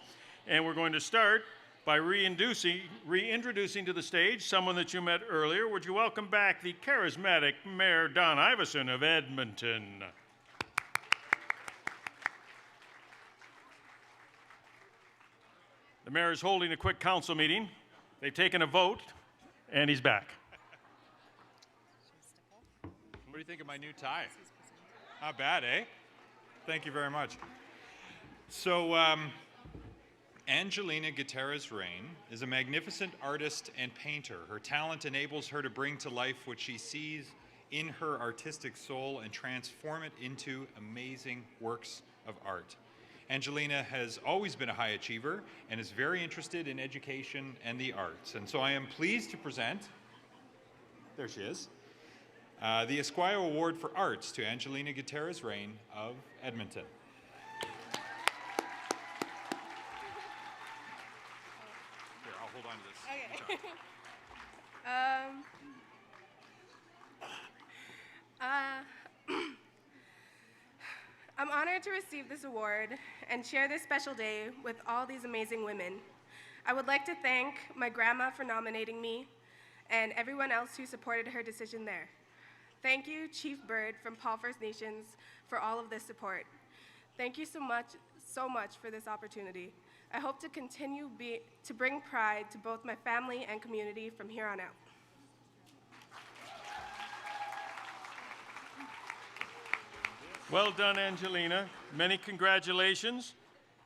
and we're going to start by reintroducing to the stage someone that you met earlier. Would you welcome back the charismatic Mayor Don Iveson of Edmonton? The mayor is holding a quick council meeting. They've taken a vote, and he's back. What do you think of my new tie? Not bad, eh? Thank you very much. So, Angelina Gutierrez-Rain is a magnificent artist and painter. Her talent enables her to bring to life what she sees in her artistic soul and transform it into amazing works of art. Angelina has always been a high achiever and is very interested in education and the arts. And so I am pleased to present, there she is, the Esquao Award for Arts to Angelina Gutierrez-Rain of Edmonton. Here, I'll hold on to this. Okay. I'm honored to receive this award and share this special day with all these amazing women. I would like to thank my grandma for nominating me and everyone else who supported her decision there. Thank you, Chief Bird from Paul First Nations, for all of this support. Thank you so much for this opportunity. I hope to continue to bring pride to both my family and community from here on out. Well done, Angelina. Many congratulations.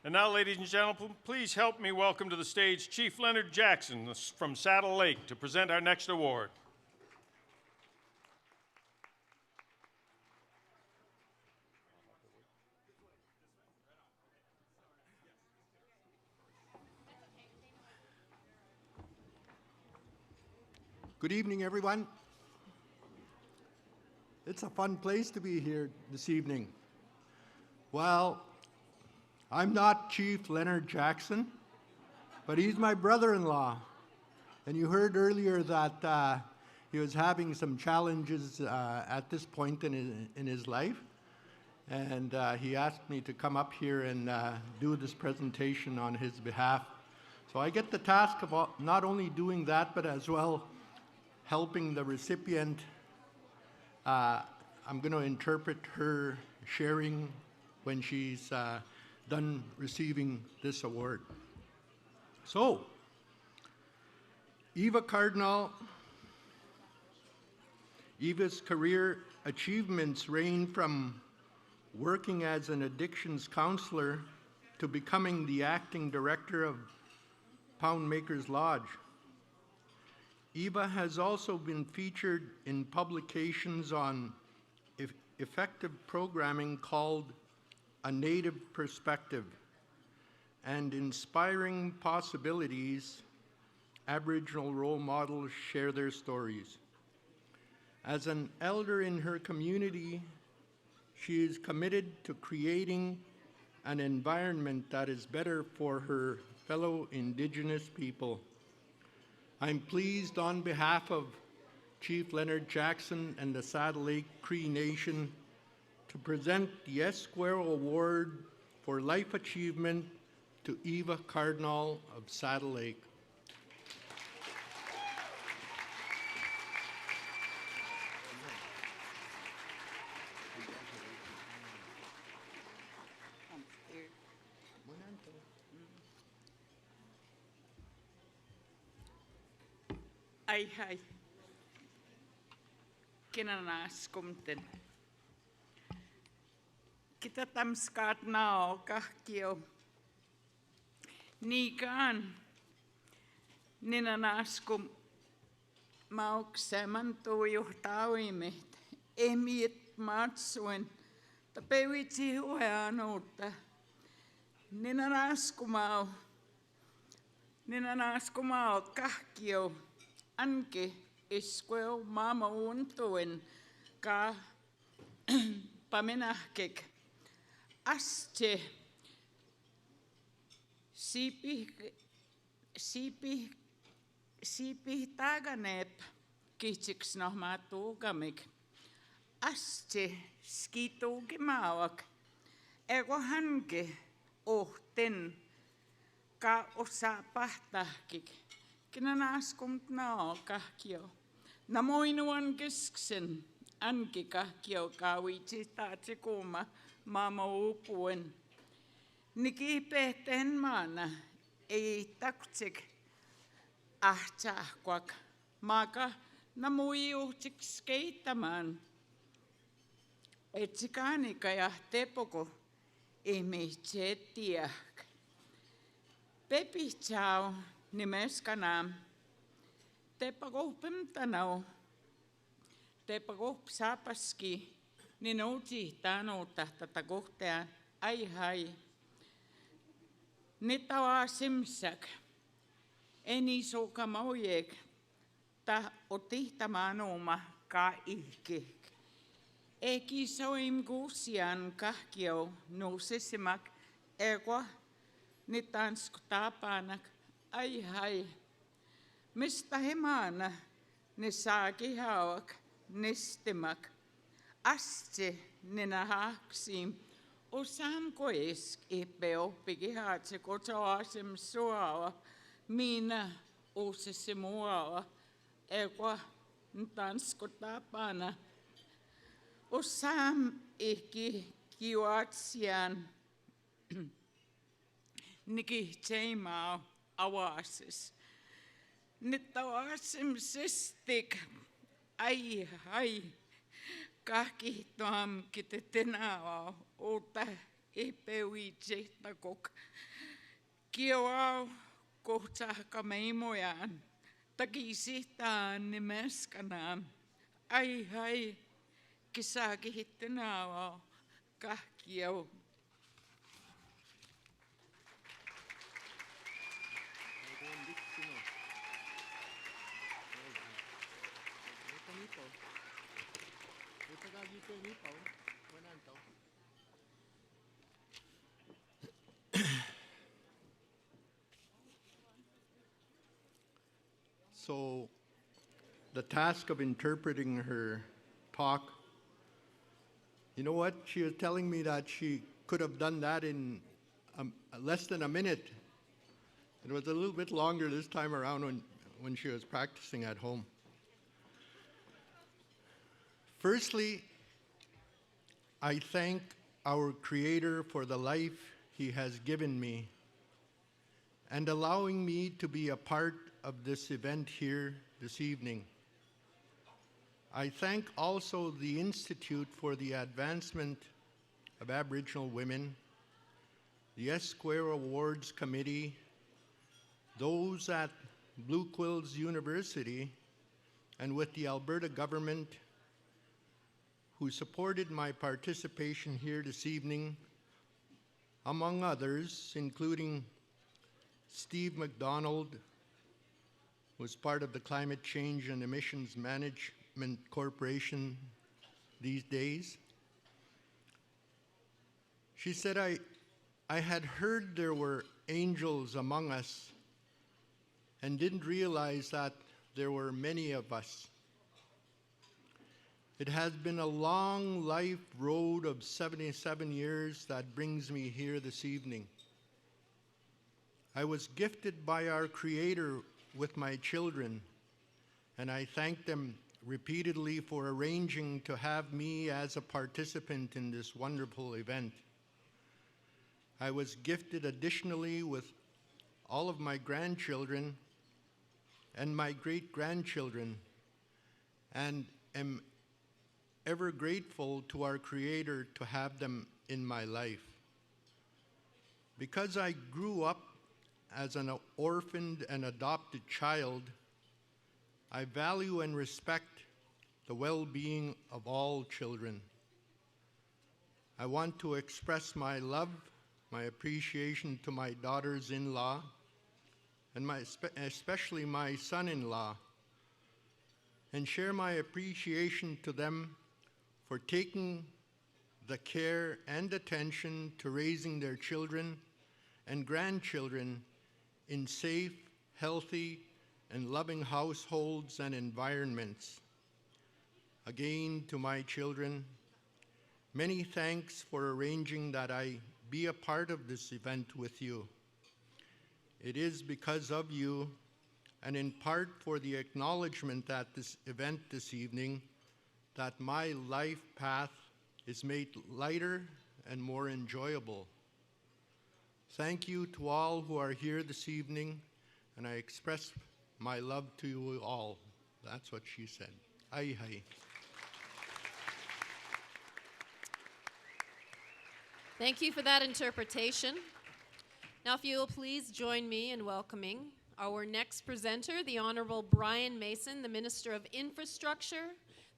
And now, ladies and gentlemen, please help me welcome to the stage Chief Leonard Jackson from Saddle Lake to present our next award. Good evening, everyone. It's a fun place to be here this evening. Well, I'm not Chief Leonard Jackson, but he's my brother-in-law. And you heard earlier that he was having some challenges at this point in his life. and he asked me to come up here and do this presentation on his behalf. So I get the task of not only doing that, but as well helping the recipient. I'm going to interpret her sharing when she's done receiving this award. So, Eva Cardinal. Eva's career achievements range from working as an addictions counselor to becoming the acting director of Poundmakers Lodge. Eva has also been featured in publications on effective programming called A Native Perspective and Inspiring Possibilities. Aboriginal role models share their stories. As an elder in her community, she is committed to creating an environment that is better for her fellow Indigenous people. I'm pleased on behalf of Chief Leonard Jackson and the Saddle Lake Cree Nation to present the Esquao Award for Life Achievement to Eva Cardinal of Saddle Lake. Ai hai. Kena nas kumten. Kita tamskat nao kahkio. Nikaan. Nina nas kum mauk semantu juhtauimet. Emiet matsuen. Tapewitsi hueanuutta. Nina nas kumau. Nina nas kumau kahkio. Anke Esquao mama untuen ka pamenahkek. Aste sipi taganep kitsiks noh matuugamik. Aste skituugimauak. Ego hanke ohten ka osa pahtahkik. Kinanas komt nao kahkio. Namoinuan kesksen anki kahkio kawitsi taatsi kuuma maama upuen. Niki pehten maana ei takutsik ahtsahkuak. Maaka namuiuhtsiks keittämään. Etsikaanika ja tepoko ihmisettiäk. Pepi tsao. Nimeskanam. Tepa kohpem tanau. Tepa kohp saapaski. Ninouti tanuutta tätä kohteaan. Ai hai. Nitawa simsak. Eni soka maujek. Ta otihtamaan oma ka ihkik. Eki soim kuusian kahkio nousisimak. Ego nitansku tapanak. Ai hai. Mistä hemana ne saaki hauak nestimak. Aste nena haaksim. Osam koesk ipe oppiki haatse kotoasem suaa. Minä uusisi muaa. Ego ntansko tapana. Osam ihki kiuatsian. Niki tseimao. Awasis. Nyt awasim sistik. Ai hai. Kahki tuam kitetenaa. Ota epeuitsehta kok. Kioau kohtsahka meimojaan. Takisihtaan nimeskanaan. Ai hai. Kisakihitenaa. Kahkiau. So, the task of interpreting her talk You know what? She was telling me that she could have done that in less than a minute. It was a little bit longer this time around when she was practicing at home. Firstly, I thank our Creator for the life He has given me and allowing me to be a part of this event here this evening. I thank also the Institute for the Advancement of Aboriginal Women, the Esquao Awards Committee, those at Blue Quills University, and with the Alberta government who supported my participation here this evening, among others, including Steve McDonald, who is part of the Climate Change and Emissions Management Corporation these days. She said, I had heard there were angels among us and didn't realize that there were many of us. It has been a long life road of 77 years that brings me here this evening. I was gifted by our Creator with my children, and I thank them repeatedly for arranging to have me as a participant in this wonderful event. I was gifted additionally with all of my grandchildren and my great-grandchildren, and am ever grateful to our Creator to have them in my life. Because I grew up as an orphaned and adopted child, I value and respect the well-being of all children. I want to express my love, my appreciation to my daughters-in-law, and especially my son-in-law, and share my appreciation to them for taking the care and attention to raising their children and grandchildren in safe, healthy, and loving households and environments. Again, to my children, many thanks for arranging that I be a part of this event with you. It is because of you, and in part for the acknowledgement at this event this evening, that my life path is made lighter and more enjoyable. Thank you to all who are here this evening, and I express my love to you all. That's what she said. Ai hai. Thank you for that interpretation. Now, if you will please join me in welcoming our next presenter, the Honorable Brian Mason, the Minister of Infrastructure,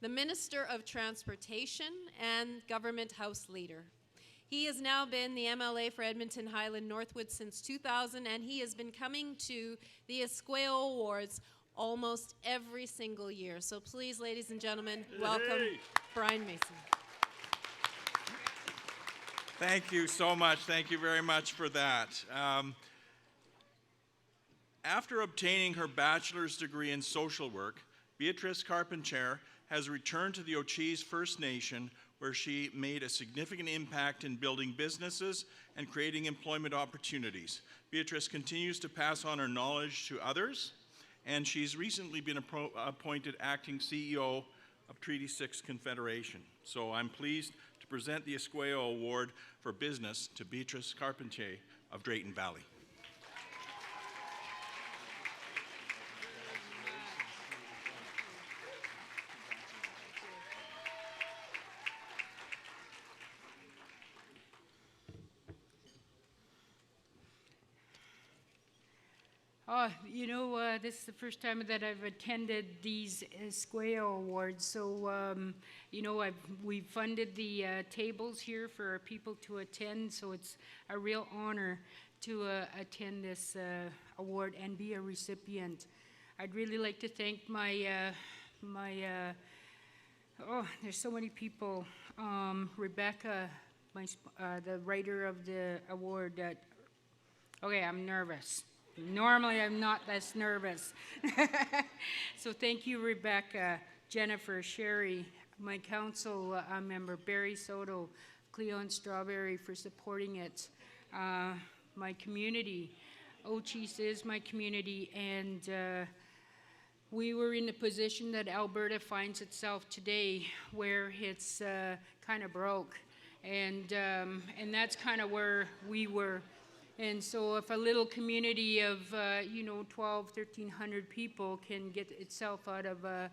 the Minister of Transportation, and Government House Leader. He has now been the MLA for Edmonton Highland Northwood since 2000, and he has been coming to the Esquao Awards almost every single year. So please, ladies and gentlemen, welcome Brian Mason. Thank you so much. Thank you very much for that. After obtaining her bachelor's degree in social work, Beatrice Carpentier has returned to the Ochese First Nation, where she made a significant impact in building businesses and creating employment opportunities. Beatrice continues to pass on her knowledge to others, and she's recently been appointed acting CEO of Treaty 6 Confederation. So I'm pleased to present the Esquao Award for Business to Beatrice Carpentier of Drayton Valley. This is the first time that I've attended these Esquao Awards. So, we've funded the tables here for our people to attend. So it's a real honor to attend this award and be a recipient. I'd really like to thank there's so many people. Rebecca, the writer of the award. Okay, I'm nervous. Normally, I'm not this nervous. So thank you, Rebecca, Jennifer, Sherry, my council member, Barry Soto, Cleon Strawberry, for supporting it. My community, Ochis is my community, and we were in the position that Alberta finds itself today, where it's kind of broke, and that's kind of where we were. And so if a little community of, 12, 1,300 people can get itself out of a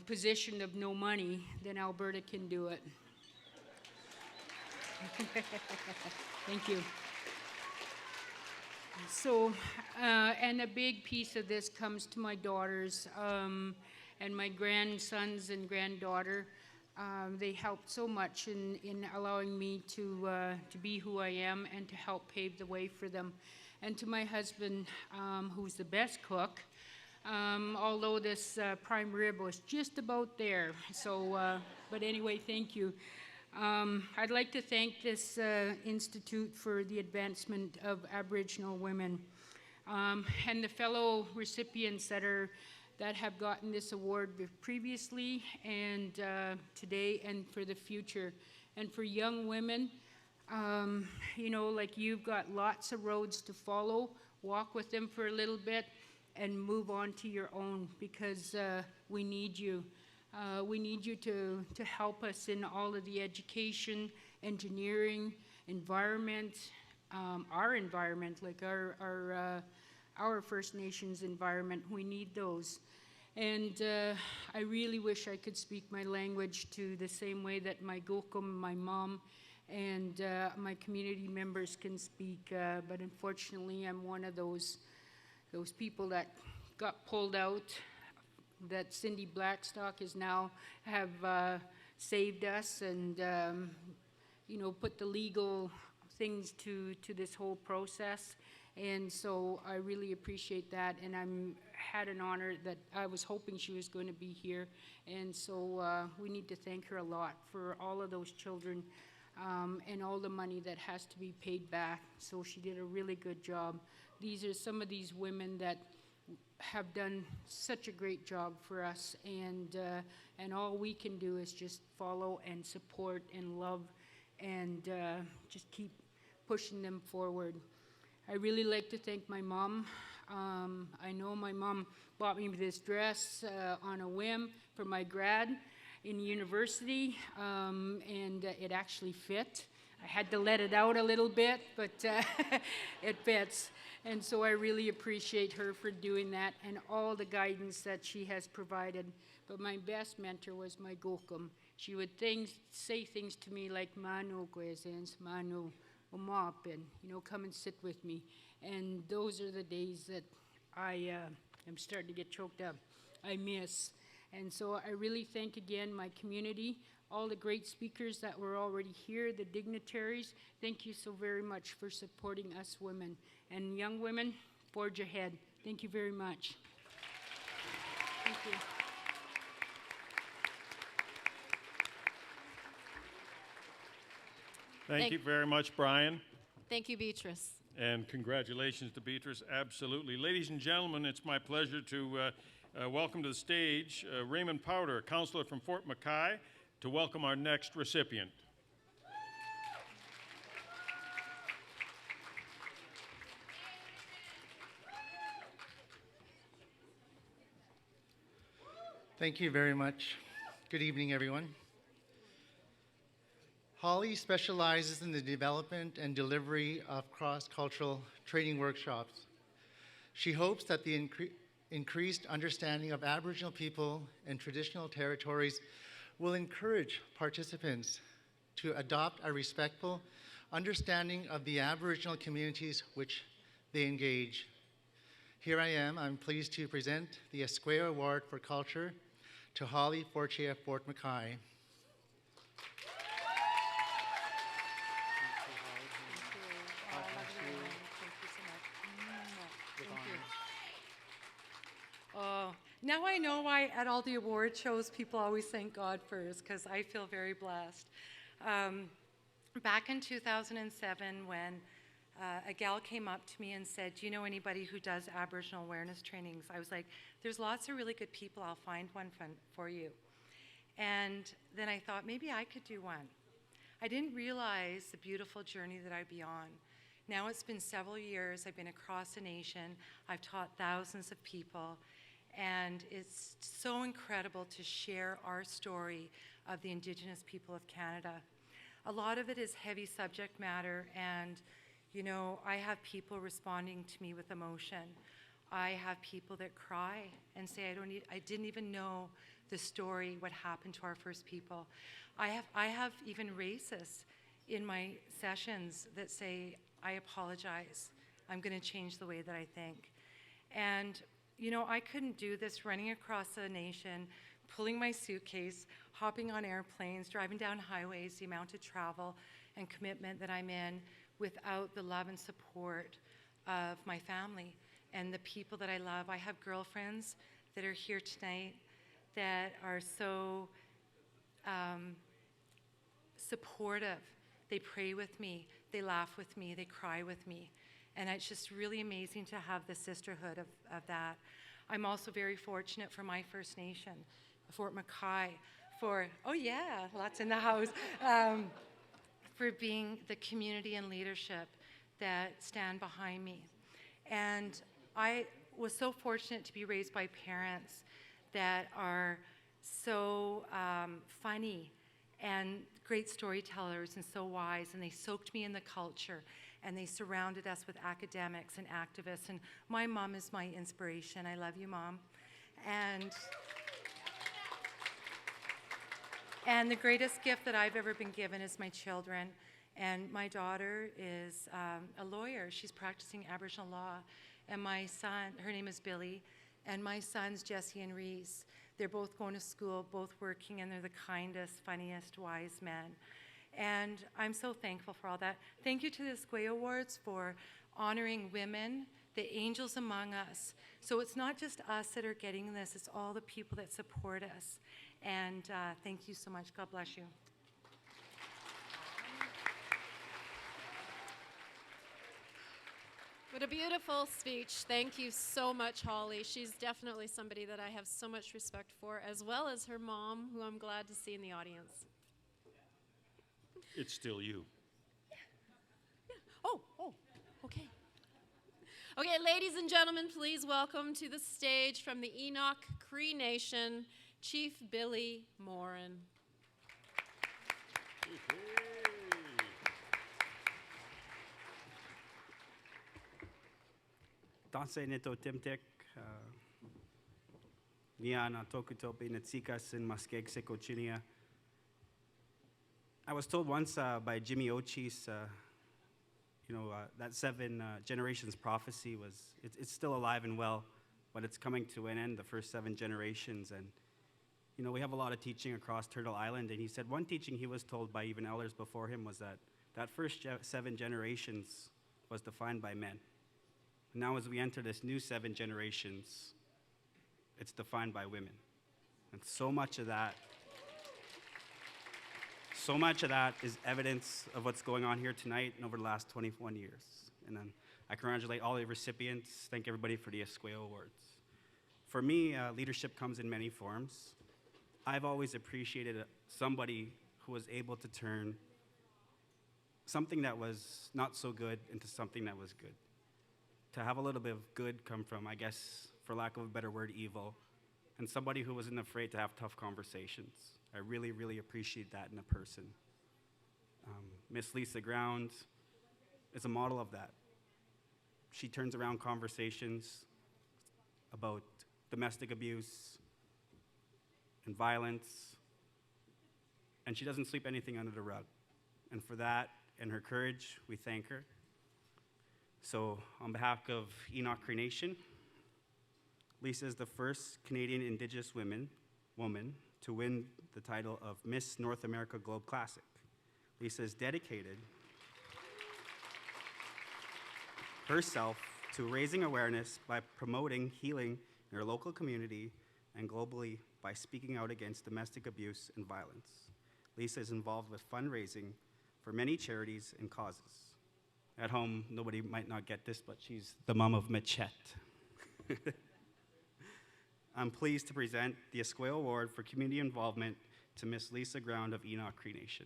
position of no money, then Alberta can do it. Thank you. So, and a big piece of this comes to my daughters and my grandsons and granddaughter. They helped so much in allowing me to be who I am and to help pave the way for them. And to my husband, who's the best cook, although this prime rib was just about there. So, but anyway, thank you. I'd like to thank this Institute for the Advancement of Aboriginal Women and the fellow recipients that have gotten this award previously and today and for the future. And for young women, like you've got lots of roads to follow. Walk with them for a little bit and move on to your own, because we need you. We need you to help us in all of the education, engineering, environment, our environment, like our First Nations environment. We need those. And I really wish I could speak my language to the same way that my Gokum, my mom, and my community members can speak. But unfortunately, I'm one of those people that got pulled out, that Cindy Blackstock is now have saved us and, put the legal things to this whole process. And so I really appreciate that, and I'm had an honor that I was hoping she was going to be here. And so we need to thank her a lot for all of those children and all the money that has to be paid back. So she did a really good job. These are some of these women that have done such a great job for us, and all we can do is just follow and support and love and just keep pushing them forward. I really like to thank my mom. I know my mom bought me this dress on a whim for my grad in university, and it actually fit. I had to let it out a little bit, but it fits. And so I really appreciate her for doing that and all the guidance that she has provided. But my best mentor was my Gokum. She would say things to me like, Manu Kwezens, Manu Umapin, come and sit with me. And those are the days that I am starting to get choked up. I miss. And so I really thank again my community, all the great speakers that were already here, the dignitaries. Thank you so very much for supporting us women. And young women, forge ahead. Thank you very much. Thank you. Thank you very much, Brian. Thank you, Beatrice. And congratulations to Beatrice, absolutely. Ladies and gentlemen, it's my pleasure to welcome to the stage Raymond Powder, a counselor from Fort Mackay, to welcome our next recipient. Thank you very much. Good evening, everyone. Holly specializes in the development and delivery of cross-cultural training workshops. She hopes that the increased understanding of Aboriginal people and traditional territories will encourage participants to adopt a respectful understanding of the Aboriginal communities which they engage. Here I am, I'm pleased to present the Esquao Award for Culture to Holly Fortier of Fort Mackay. Now I know why at all the award shows people always thank God first, because I feel very blessed. Back in 2007, when a gal came up to me and said, do you know anybody who does Aboriginal awareness trainings? I was like, there's lots of really good people, I'll find one for you. And then I thought maybe I could do one. I didn't realize the beautiful journey that I'd be on. Now it's been several years. I've been across the nation. I've taught thousands of people. And it's so incredible to share our story of the Indigenous people of Canada. A lot of it is heavy subject matter, and you know, I have people responding to me with emotion. I have people that cry and say, I didn't even know the story, what happened to our First People. I have even racists in my sessions that say, I apologize. I'm going to change the way that I think. And you know, I couldn't do this running across the nation, pulling my suitcase, hopping on airplanes, driving down highways, the amount of travel and commitment that I'm in without the love and support of my family and the people that I love. I have girlfriends that are here tonight that are so supportive. They pray with me, they laugh with me, they cry with me. And it's just really amazing to have the sisterhood of that. I'm also very fortunate for my First Nation, Fort McKay, oh yeah, lots in the house, for being the community and leadership that stand behind me. And I was so fortunate to be raised by parents that are so funny and great storytellers and so wise, and they soaked me in the culture, and they surrounded us with academics and activists. And my mom is my inspiration. I love you, Mom. And the greatest gift that I've ever been given is my children. And my daughter is a lawyer. She's practicing Aboriginal law. And my son, her name is Billy, and my sons, Jesse and Reese, they're both going to school, both working, and they're the kindest, funniest, wise men. And I'm so thankful for all that. Thank you to the Esquao Awards for honoring women, the angels among us. So it's not just us that are getting this, it's all the people that support us. And thank you so much. God bless you. What a beautiful speech. Thank you so much, Holly. She's definitely somebody that I have so much respect for, as well as her mom, who I'm glad to see in the audience. It's still you. Oh, okay. Okay, ladies and gentlemen, please welcome to the stage from the Enoch Cree Nation, Chief Billy Morin. Tanse neto timtek, niana tokutopi netsikas in maskeg sekochinia. I was told once by Jimmy Ochis, that 7 generations prophecy it's still alive and well, but it's coming to an end, the first 7 generations. And, we have a lot of teaching across Turtle Island, and he said one teaching he was told by even elders before him was that first 7 generations was defined by men. And now as we enter this new 7 generations, it's defined by women. And so much of that is evidence of what's going on here tonight and over the last 21 years. And then I congratulate all the recipients. Thank everybody for the Esquao Awards. For me, leadership comes in many forms. I've always appreciated somebody who was able to turn something that was not so good into something that was good. To have a little bit of good come from, I guess, for lack of a better word, evil, and somebody who wasn't afraid to have tough conversations. I really, really appreciate that in a person. Miss Lisa Ground is a model of that. She turns around conversations about domestic abuse and violence, and she doesn't sweep anything under the rug. And for that and her courage, we thank her. So on behalf of Enoch Cree Nation, Lisa is the first Canadian Indigenous woman to win the title of Miss North America Globe Classic. Lisa is dedicated herself to raising awareness by promoting healing in her local community and globally by speaking out against domestic abuse and violence. Lisa is involved with fundraising for many charities and causes. At home, nobody might not get this, but she's the mom of Machette. I'm pleased to present the Esquao Award for Community Involvement to Miss Lisa Ground of Enoch Cree Nation.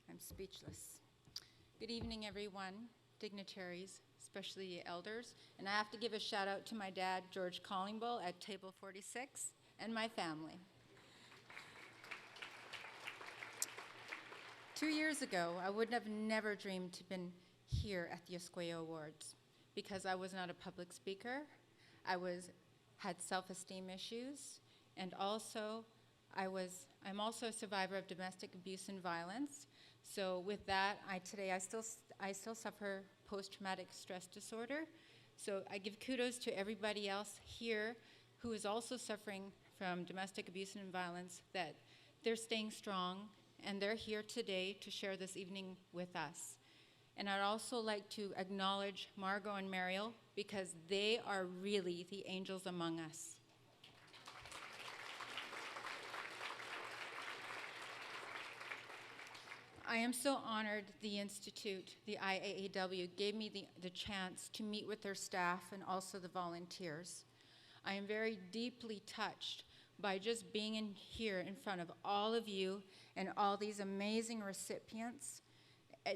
I'm speechless. Good evening, everyone, dignitaries, especially elders. And I have to give a shout out to my dad, George Collingbull, at table 46, and my family. 2 years ago, I would have never dreamed to have been here at the Esquao Awards because I was not a public speaker. Had self-esteem issues, and also I'm also a survivor of domestic abuse and violence. So with that, I still suffer post-traumatic stress disorder. So I give kudos to everybody else here who is also suffering from domestic abuse and violence, that they're staying strong and they're here today to share this evening with us. And I'd also like to acknowledge Margot and Mariel because they are really the angels among us. I am so honored the Institute, the IAAW, gave me the chance to meet with their staff and also the volunteers. I am very deeply touched by just being here in front of all of you and all these amazing recipients.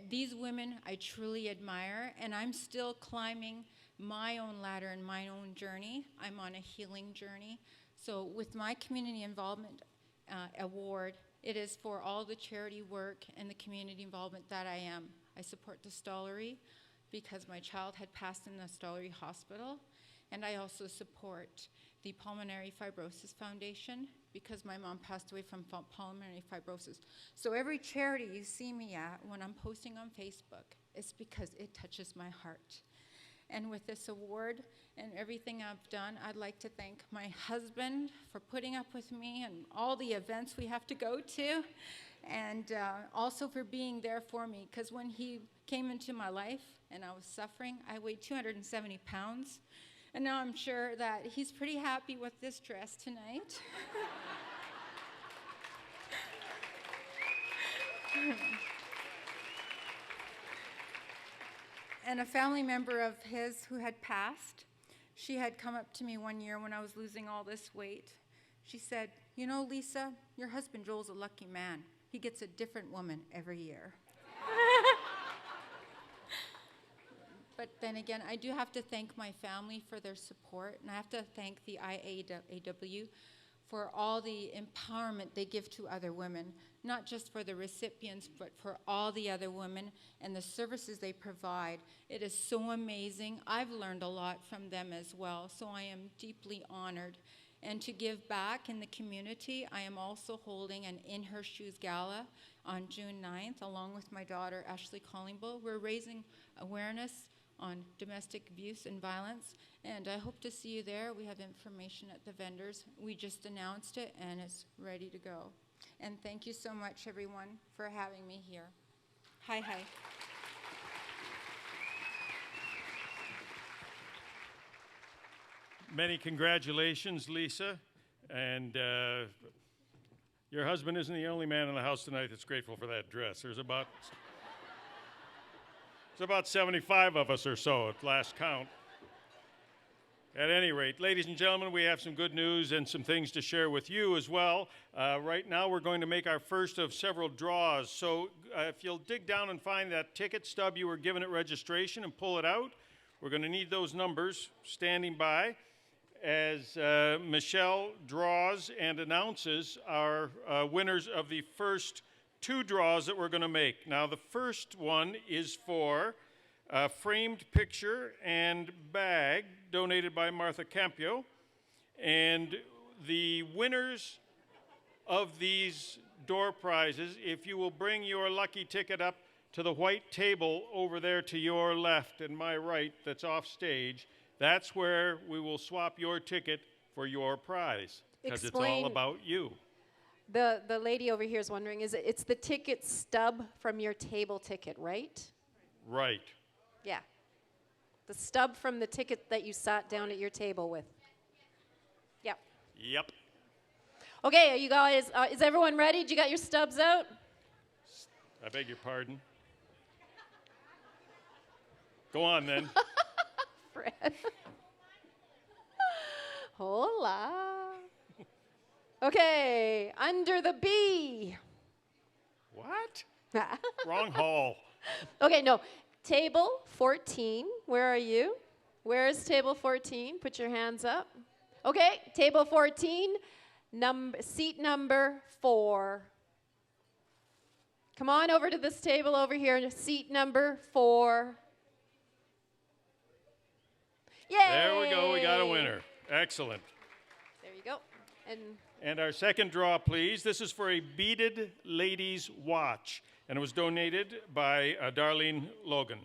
These women I truly admire, and I'm still climbing my own ladder and my own journey. I'm on a healing journey. So with my Community Involvement Award, it is for all the charity work and the community involvement that I am. I support the Stollery because my child had passed in the Stollery Hospital, and I also support the Pulmonary Fibrosis Foundation because my mom passed away from pulmonary fibrosis. So every charity you see me at when I'm posting on Facebook, it's because it touches my heart. And with this award and everything I've done, I'd like to thank my husband for putting up with me and all the events we have to go to, and also for being there for me, because when he came into my life and I was suffering, I weighed 270 pounds. And now I'm sure that he's pretty happy with this dress tonight. And a family member of his who had passed, she had come up to me one year when I was losing all this weight. She said, "You know, Lisa, your husband Joel's a lucky man. He gets a different woman every year." But then again, I do have to thank my family for their support, and I have to thank the IAAW for all the empowerment they give to other women, not just for the recipients, but for all the other women and the services they provide. It is so amazing. I've learned a lot from them as well, so I am deeply honored. And to give back in the community, I am also holding an In Her Shoes Gala on June 9th, along with my daughter, Ashley Collingbull. We're raising awareness on domestic abuse and violence, and I hope to see you there. We have information at the vendors. We just announced it, and it's ready to go. And thank you so much, everyone, for having me here. Hi, hi. Many congratulations, Lisa. And your husband isn't the only man in the house tonight that's grateful for that dress. There's about 75 of us or so at last count. At any rate, ladies and gentlemen, we have some good news and some things to share with you as well. Right now, we're going to make our first of several draws. So if you'll dig down and find that ticket stub you were given at registration and pull it out, we're going to need those numbers standing by as Michelle draws and announces our winners of the first two draws that we're going to make. Now, the first one is for a framed picture and bag donated by Martha Campio. And the winners of these door prizes, if you will bring your lucky ticket up to the white table over there to your left and my right that's off stage, that's where we will swap your ticket for your prize, because it's all about you. The lady over here is wondering, it's the ticket stub from your table ticket, right? Right. Yeah. The stub from the ticket that you sat down at your table with. Yep. Yep. Okay, you guys, is everyone ready? Did you got your stubs out? I beg your pardon? Go on then. Fred. Hola. Okay, under the B. What? Wrong hall. Okay, no. Table 14. Where are you? Where is table 14? Put your hands up. Okay, table 14, seat number 4. Come on over to this table over here, seat number 4. Yay! There we go. We got a winner. Excellent. There you go. And our second draw, please. This is for a beaded ladies' watch, and it was donated by Darlene Logan.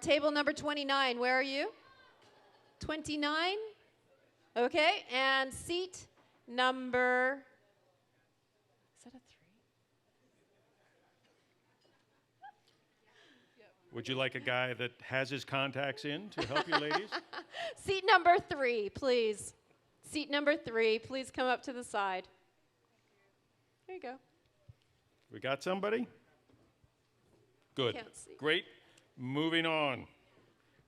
Table number 29. Where are you? 29. Okay, and seat number. Is that a 3? Would you like a guy that has his contacts in to help you, ladies? Seat number 3, please. Seat number 3, please come up to the side. There you go. We got somebody? Good. Can't see. Great. Moving on.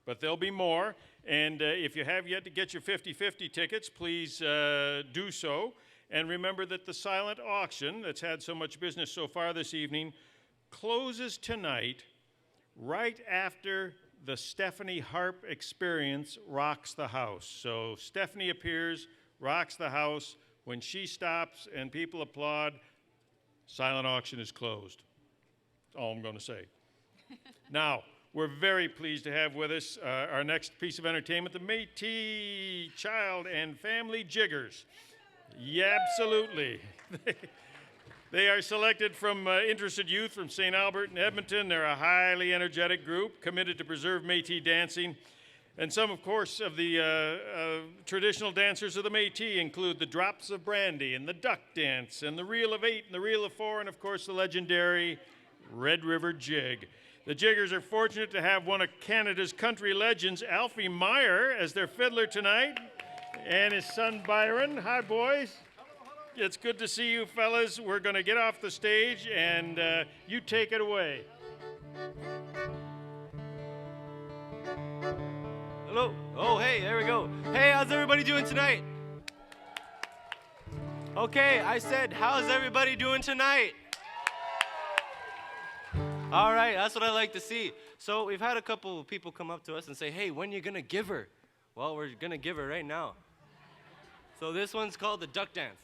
But there'll be more. And if you have yet to get your 50-50 tickets, please do so. And remember that the silent auction that's had so much business so far this evening closes tonight right after the Stephanie Harp Experience rocks the house. So Stephanie appears, rocks the house. When she stops and people applaud, silent auction is closed. That's all I'm going to say. Now, we're very pleased to have with us our next piece of entertainment, the Métis Child and Family Jiggers. Yeah, absolutely. They are selected from interested youth from St. Albert and Edmonton. They're a highly energetic group committed to preserve Métis dancing. And some, of course, of the traditional dancers of the Métis include the Drops of Brandy and the Duck Dance and the Reel of 8 and the Reel of 4 and, of course, the legendary Red River Jig. The Jiggers are fortunate to have one of Canada's country legends, Alfie Meyer, as their fiddler tonight, and his son Byron. Hi, boys. It's good to see you, fellas. We're going to get off the stage, and you take it away. Hello. Oh, hey, there we go. Hey, how's everybody doing tonight? Okay, I said, how's everybody doing tonight? All right, that's what I like to see. So we've had a couple of people come up to us and say, hey, when you going to give her? Well, we're going to give her right now. So this one's called the Duck Dance.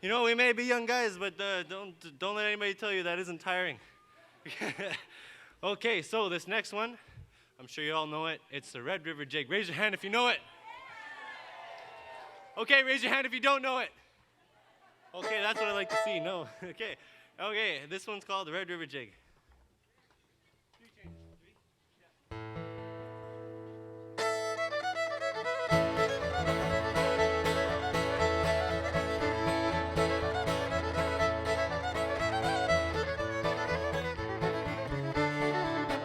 You know, we may be young guys, but don't let anybody tell you that isn't tiring. Okay, so this next one, I'm sure you all know it. It's the Red River Jig. Raise your hand if you know it. Okay, raise your hand if you don't know it. Okay, that's what I like to see. No. Okay, this one's called the Red River Jig.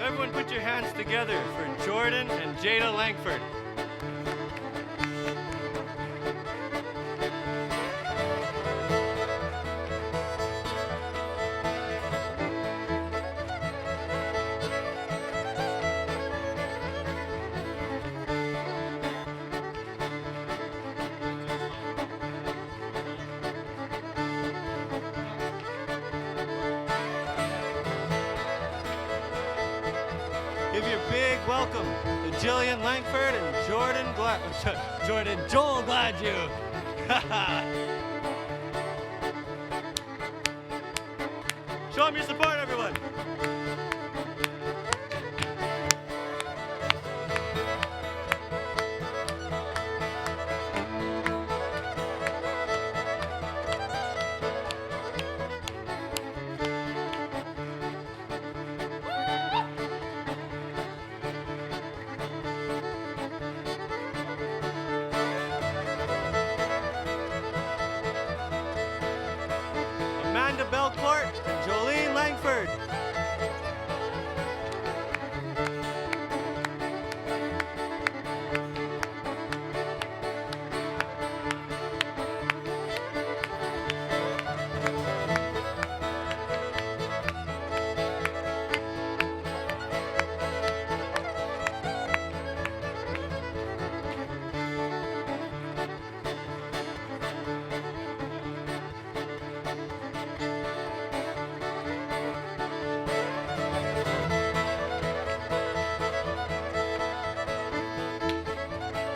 Everyone put your hands together for Jordan and Jada Langford. Give your big welcome to Jillian Langford and Joel Gladue. Show them your support, everyone. Amanda Belcourt and Jolene Langford.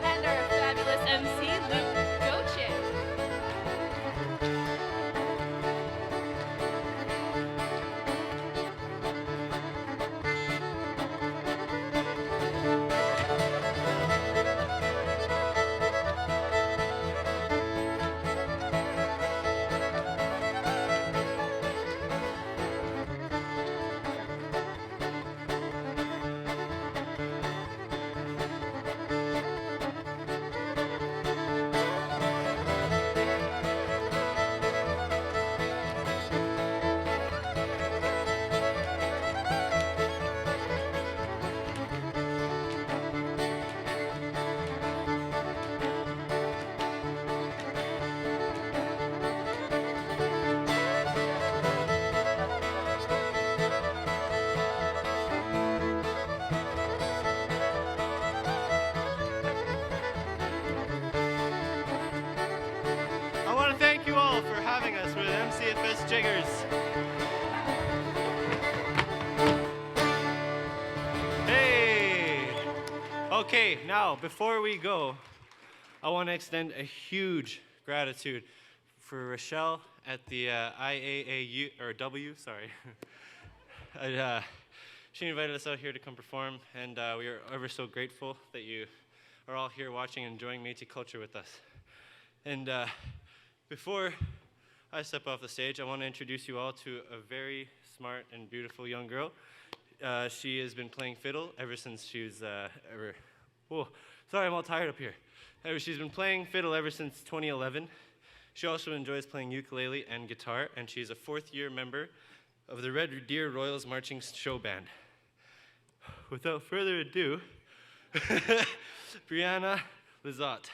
And our fabulous MC, Luke Goche. I want to thank you all for having us with MCFS Jiggers. Hey! Okay, now before we go, I want to extend a huge gratitude for Rochelle at the IAAU, or W, sorry. She invited us out here to come perform, and we are ever so grateful that you are all here watching and enjoying Métis culture with us. And before I step off the stage, I want to introduce you all to a very smart and beautiful young girl. She has been playing fiddle ever since she was, sorry, I'm all tired up here. She's been playing fiddle ever since 2011. She also enjoys playing ukulele and guitar, and she's a fourth-year member of the Red Deer Royals Marching Show Band. Without further ado, Brianna Lizotte.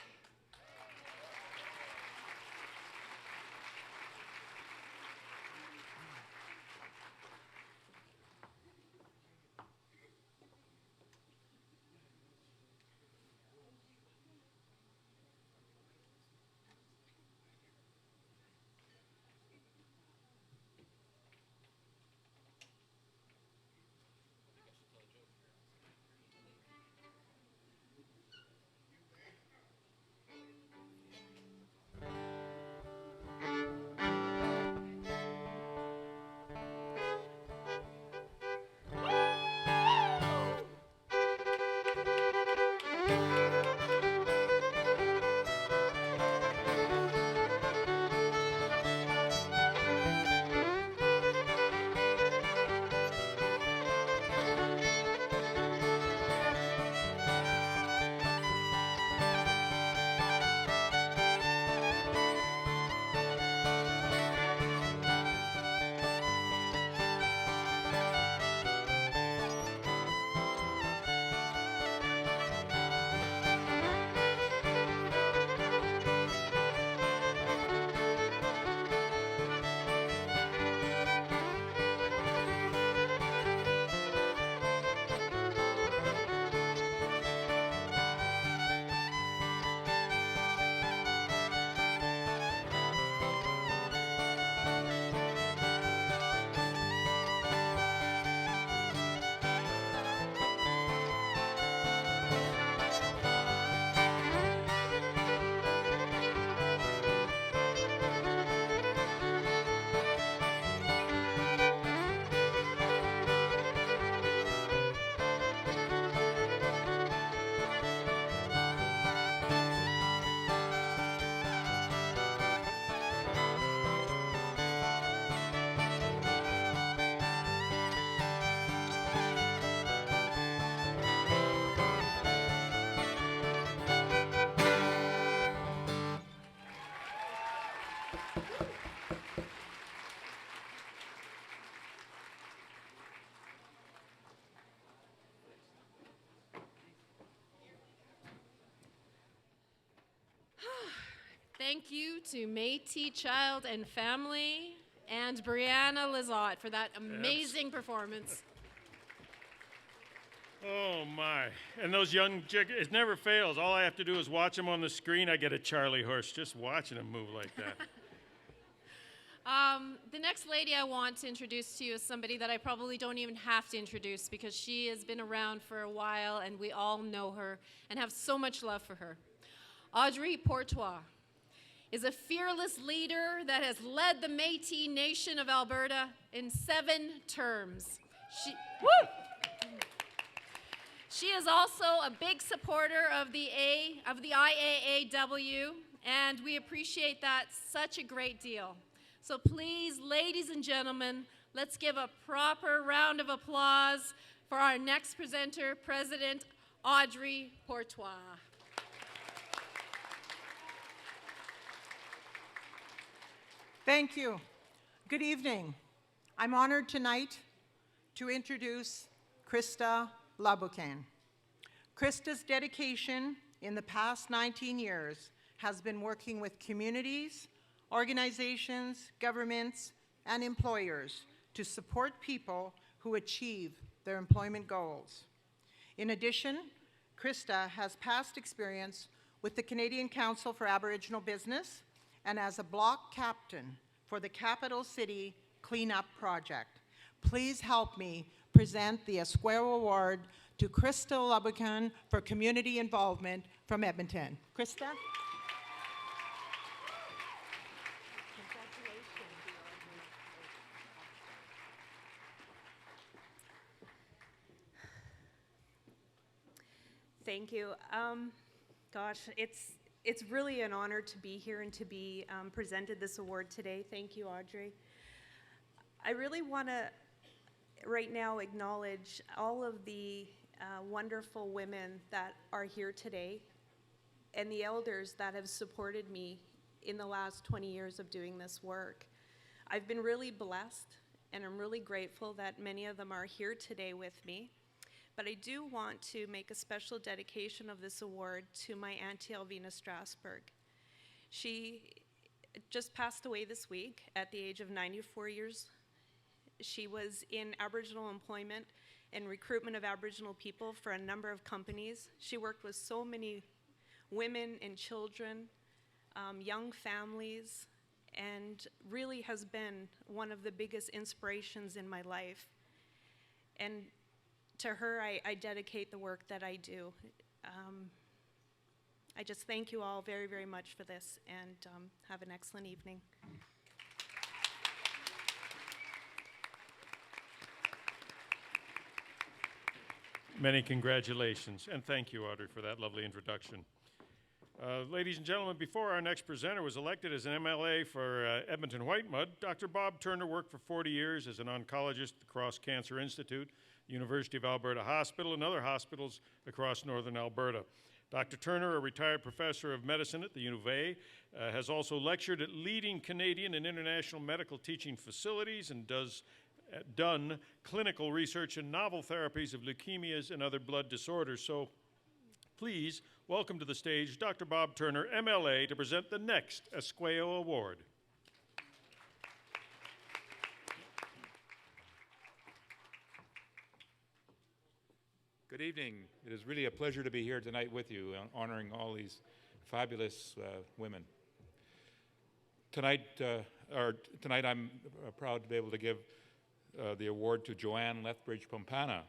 Thank you to Métis Child and Family and Brianna Lizotte for that amazing performance. Oh my. And those young it never fails. All I have to do is watch them on the screen. I get a Charlie horse just watching them move like that. The next lady I want to introduce to you is somebody that I probably don't even have to introduce because she has been around for a while and we all know her and have so much love for her. Audrey Portois is a fearless leader that has led the Métis Nation of Alberta in 7 terms. She is also a big supporter of the IAAW, and we appreciate that such a great deal. So please, ladies and gentlemen, let's give a proper round of applause for our next presenter, President Audrey Portois. Thank you. Good evening. I'm honored tonight to introduce Krista Laboucan. Krista's dedication in the past 19 years has been working with communities, organizations, governments, and employers to support people who achieve their employment goals. In addition, Krista has past experience with the Canadian Council for Aboriginal Business and as a block captain for the Capital City Cleanup Project. Please help me present the Esquao Award to Krista Laboucan for community involvement from Edmonton. Krista? Thank you. Gosh, it's really an honor to be here and to be presented this award today. Thank you, Audrey. I really want to right now acknowledge all of the wonderful women that are here today and the elders that have supported me in the last 20 years of doing this work. I've been really blessed and I'm really grateful that many of them are here today with me. But I do want to make a special dedication of this award to my Auntie Alvina Strasberg. She just passed away this week at the age of 94 years. She was in Aboriginal employment and recruitment of Aboriginal people for a number of companies. She worked with so many women and children, young families, and really has been one of the biggest inspirations in my life. And to her, I dedicate the work that I do. I just thank you all very, very much for this, and have an excellent evening. Many congratulations, and thank you, Audrey, for that lovely introduction. Ladies and gentlemen, before our next presenter was elected as an MLA for Edmonton Whitemud, Dr. Bob Turner worked for 40 years as an oncologist at the Cross Cancer Institute, University of Alberta Hospital, and other hospitals across northern Alberta. Dr. Turner, a retired professor of medicine at the U of A, has also lectured at leading Canadian and international medical teaching facilities and done clinical research in novel therapies of leukemias and other blood disorders. So please welcome to the stage Dr. Bob Turner, MLA, to present the next Esquao Award. Good evening. It is really a pleasure to be here tonight with you, honoring all these fabulous women. Tonight I'm proud to be able to give the award to Joanne Lethbridge Pompana.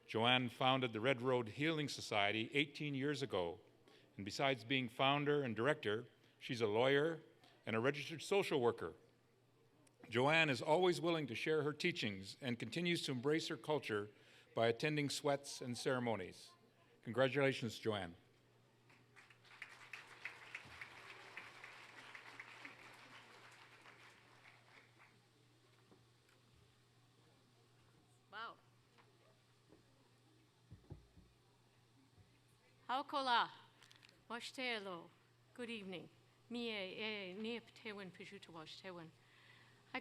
Joanne founded the Red Road Healing Society 18 years ago, and besides being founder and director, she's a lawyer and a registered social worker. Joanne is always willing to share her teachings and continues to embrace her culture by attending sweats and ceremonies. Congratulations, Joanne. Wow. Haukola, washtelo. Good evening.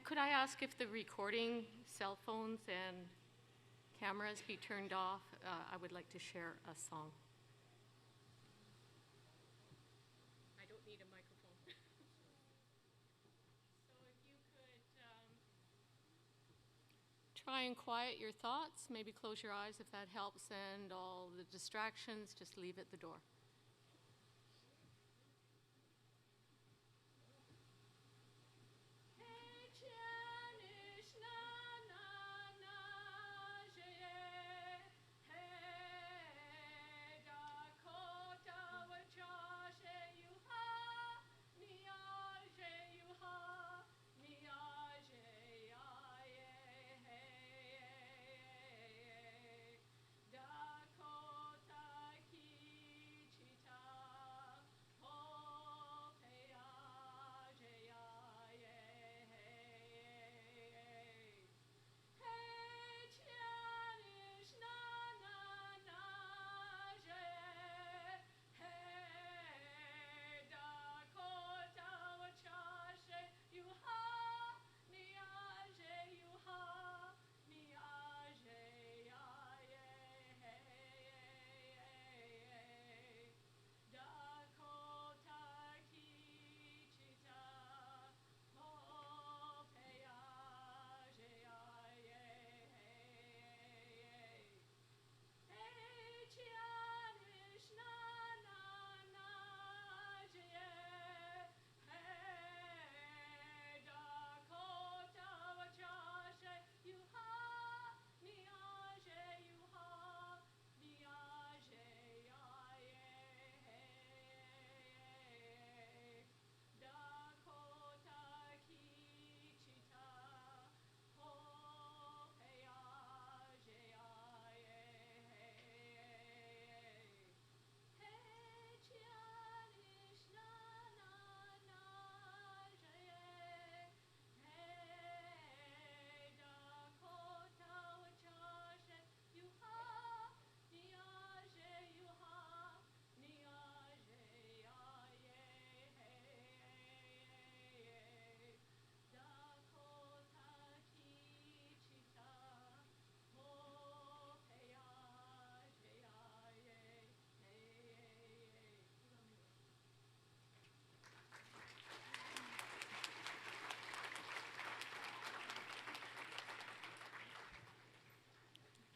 Could I ask if the recording cell phones and cameras be turned off? I would like to share a song. I don't need a microphone. try and quiet your thoughts. Maybe close your eyes if that helps, and all the distractions, just leave at the door.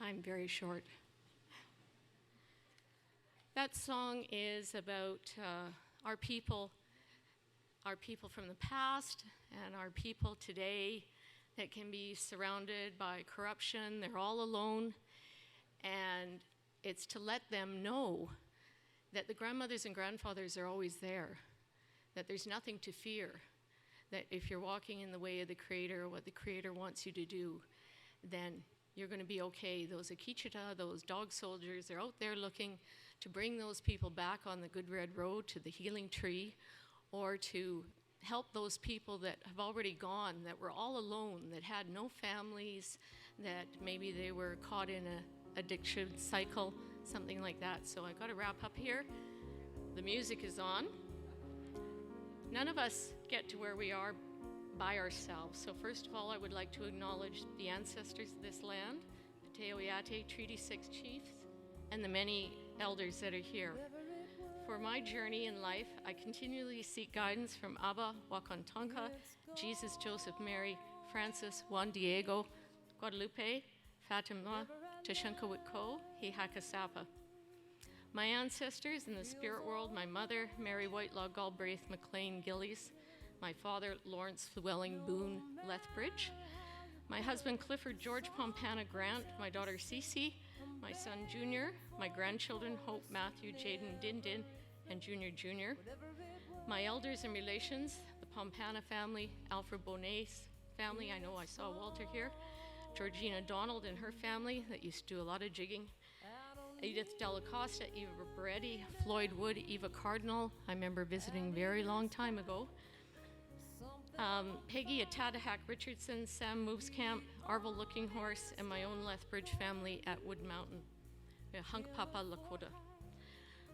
I'm very short. That song is about our people from the past and our people today that can be surrounded by corruption. They're all alone. And it's to let them know that the grandmothers and grandfathers are always there, that there's nothing to fear, that if you're walking in the way of the Creator, what the Creator wants you to do, then you're going to be okay. Those Akichita, those dog soldiers, they're out there looking to bring those people back on the good red road to the healing tree, or to help those people that have already gone, that were all alone, that had no families, that maybe they were caught in a addiction cycle, something like that. So I got to wrap up here. The music is on. None of us get to where we are by ourselves. So first of all, I would like to acknowledge the ancestors of this land, Pateo Yate, Treaty 6 chiefs, and the many elders that are here. For my journey in life, I continually seek guidance from Abba, Wakantanka, Jesus, Joseph, Mary, Francis, Juan Diego, Guadalupe, Fatima, Tashankawitko, Hihakasapa. My ancestors in the spirit world, my mother, Mary Whitelaw Galbraith McLean Gillies, my father, Lawrence Llewellyn Boone Lethbridge, my husband, Clifford George Pompana Grant, my daughter, Cece, my son, Junior, my grandchildren, Hope, Matthew, Jaden, Din, and Junior. My elders and relations, the Pompana family, Alfred Bonet's family, I know I saw Walter here, Georgina Donald and her family that used to do a lot of jigging, Edith Della Costa, Eva Beretti, Floyd Wood, Eva Cardinal, I remember visiting very long time ago, Peggy Atadahack Richardson, Sam Moves Camp, Arvel Looking Horse, and my own Lethbridge family at Wood Mountain, Hunk Papa Lakota.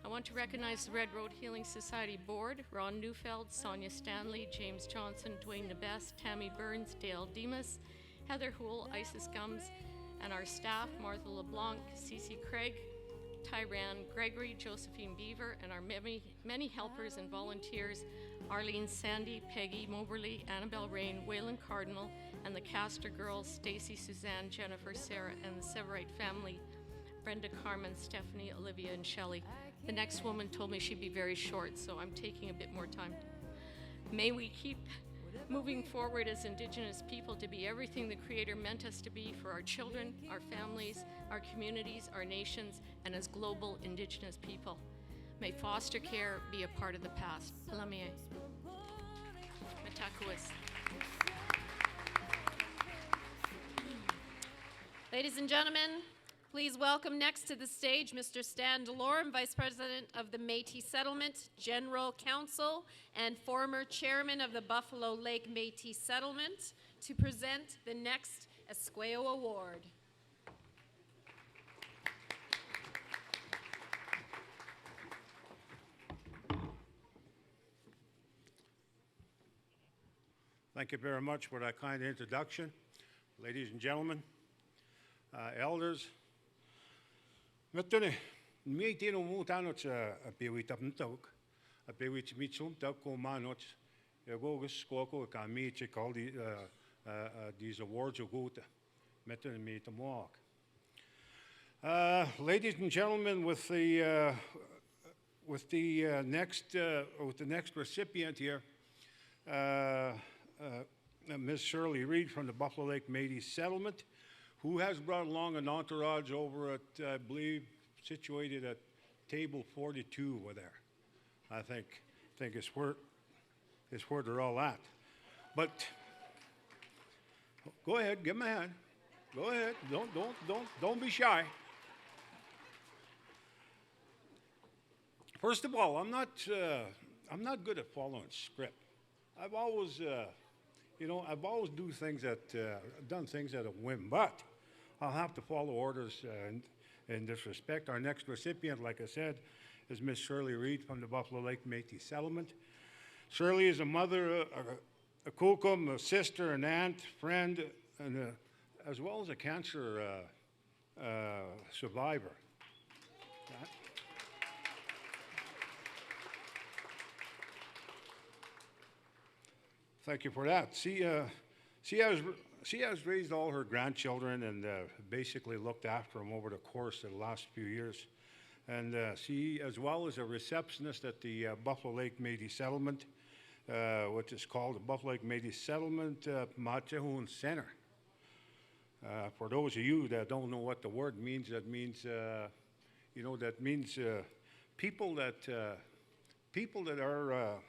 I want to recognize the Red Road Healing Society Board, Ron Neufeld, Sonia Stanley, James Johnson, Dwayne Nebest, Tammy Burns, Dale Demas, Heather Houle, Isis Gums, and our staff, Martha LeBlanc, Cece Craig, Tyran, Gregory, Josephine Beaver, and our many helpers and volunteers, Arlene, Sandy, Peggy, Moberly, Annabelle Rain, Waylon Cardinal, and the Castor girls, Stacy, Suzanne, Jennifer, Sarah, and the Severite family, Brenda, Carmen, Stephanie, Olivia, and Shelley. The next woman told me she'd be very short, so I'm taking a bit more time. May we keep moving forward as Indigenous people to be everything the Creator meant us to be for our children, our families, our communities, our nations, and as global Indigenous people. May foster care be a part of the past. Palamie. Metakuis. Ladies and gentlemen, please welcome next to the stage Mr. Stan Delorme, Vice President of the Métis Settlement, General Counsel, and former Chairman of the Buffalo Lake Métis Settlement, to present the next Esquao Award. Thank you very much for that kind introduction. Ladies and gentlemen, elders, Mitune, me tino mutanoch a bewitapntok, a bewich mitsum tako manoch, Yagogus Squoko, Kamichi, called these awards of good, Mitune me to walk. Ladies and gentlemen, with the next recipient here, Ms. Shirley Reed from the Buffalo Lake Métis Settlement, who has brought along an entourage over at, I believe, situated at table 42 over there. I think it's where they're all at. But go ahead, give them a hand. Go ahead, don't be shy. First of all, I'm not good at following script. I've always done things at a whim, but I'll have to follow orders in this respect. Our next recipient, like I said, is Miss Shirley Reed from the Buffalo Lake Métis Settlement. Shirley is a mother, a kukum, a sister, an aunt, friend, and as well as a cancer survivor. Thank you for that. She has raised all her grandchildren and basically looked after them over the course of the last few years. And she, as well as a receptionist at the Buffalo Lake Métis Settlement, which is called the Buffalo Lake Métis Settlement Matehun Center. For those of you that don't know what the word means, that means, people that are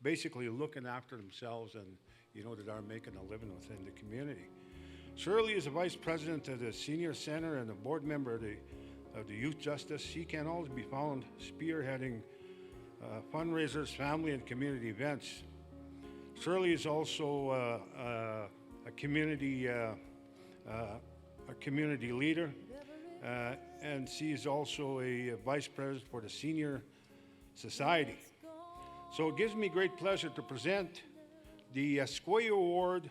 basically looking after themselves and, that are making a living within the community. Shirley is a vice president of the Senior Center and a board member of the Youth Justice. She can always be found spearheading fundraisers, family and community events. Shirley is also a community leader, and she is also a vice president for the Senior Society. So it gives me great pleasure to present the Esquao Award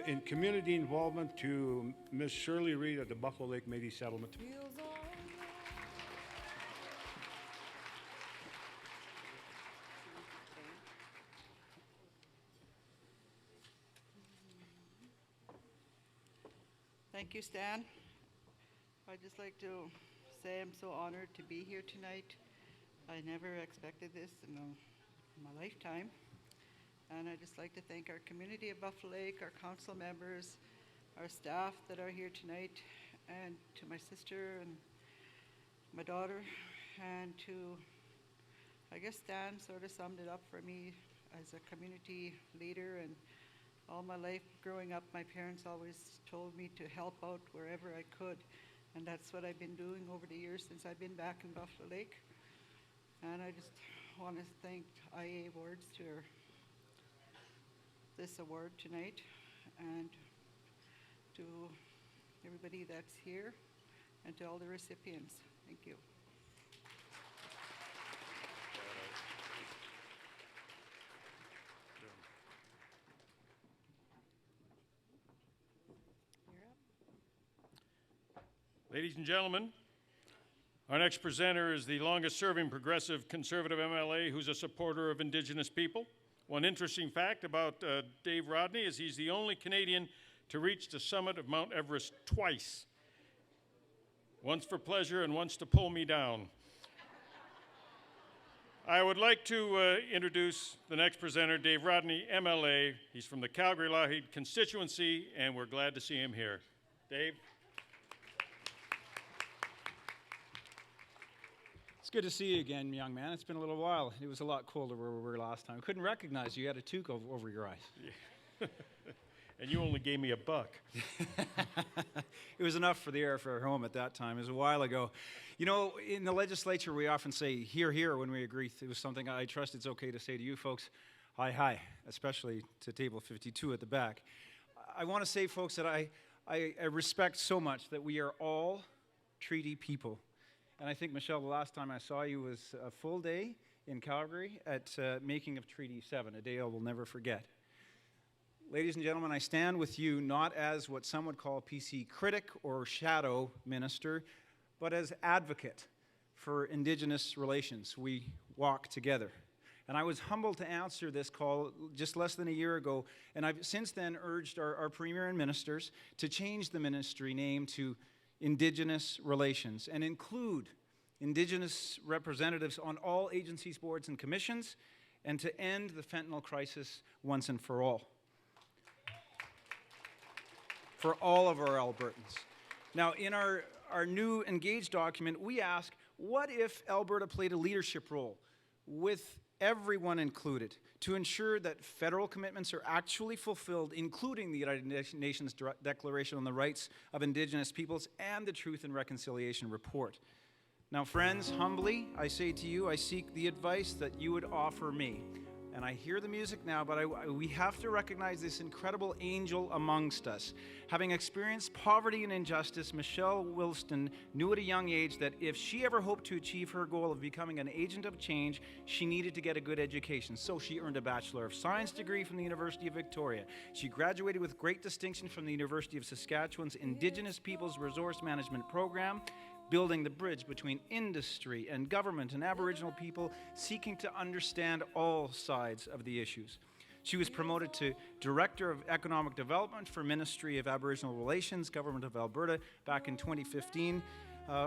in community involvement to Ms. Shirley Reed at the Buffalo Lake Métis Settlement. Thank you, Stan. I'd just like to say I'm so honored to be here tonight. I never expected this in my lifetime. And I'd just like to thank our community of Buffalo Lake, our council members, our staff that are here tonight, and to my sister and my daughter, and to, I guess Stan sort of summed it up for me as a community leader. And all my life growing up, my parents always told me to help out wherever I could. And that's what I've been doing over the years since I've been back in Buffalo Lake. And I just want to thank IA Awards to this award tonight, and to everybody that's here, and to all the recipients. Thank you. Ladies and gentlemen, Our next presenter is the longest-serving progressive conservative MLA who's a supporter of Indigenous people. One interesting fact about Dave Rodney is he's the only Canadian to reach the summit of Mount Everest twice. Once for pleasure and once to pull me down. I would like to introduce the next presenter, Dave Rodney, MLA. He's from the Calgary-Lougheed constituency, and we're glad to see him here. Dave? It's good to see you again, young man. It's been a little while. It was a lot colder where we were last time. I couldn't recognize you. You had a toque over your eyes. Yeah. And you only gave me $1. It was enough for the airfare home at that time. It was a while ago. You know, in the legislature, we often say, hear, hear, when we agree. It was something I trust it's okay to say to you folks, hi, hi, especially to table 52 at the back. I want to say, folks, that I respect so much that we are all treaty people. And I think, Michelle, the last time I saw you was a full day in Calgary at making of Treaty 7, a day I will never forget. Ladies and gentlemen, I stand with you not as what some would call a PC critic or shadow minister, but as advocate for Indigenous relations. We walk together. And I was humbled to answer this call just less than a year ago, and I've since then urged our Premier and ministers to change the ministry name to Indigenous Relations and include Indigenous representatives on all agencies, boards, and commissions, and to end the fentanyl crisis once and for all. For all of our Albertans. Now, in our new Engage document, we ask, what if Alberta played a leadership role with everyone included to ensure that federal commitments are actually fulfilled, including the United Nations Declaration on the Rights of Indigenous Peoples and the Truth and Reconciliation Report? Now, friends, humbly, I say to you, I seek the advice that you would offer me. And I hear the music now, but we have to recognize this incredible angel amongst us. Having experienced poverty and injustice, Michelle Wilston knew at a young age that if she ever hoped to achieve her goal of becoming an agent of change, she needed to get a good education. So she earned a Bachelor of Science degree from the University of Victoria. She graduated with great distinction from the University of Saskatchewan's Indigenous Peoples Resource Management Program, building the bridge between industry and government and Aboriginal people seeking to understand all sides of the issues. She was promoted to Director of Economic Development for Ministry of Aboriginal Relations, Government of Alberta, back in 2015,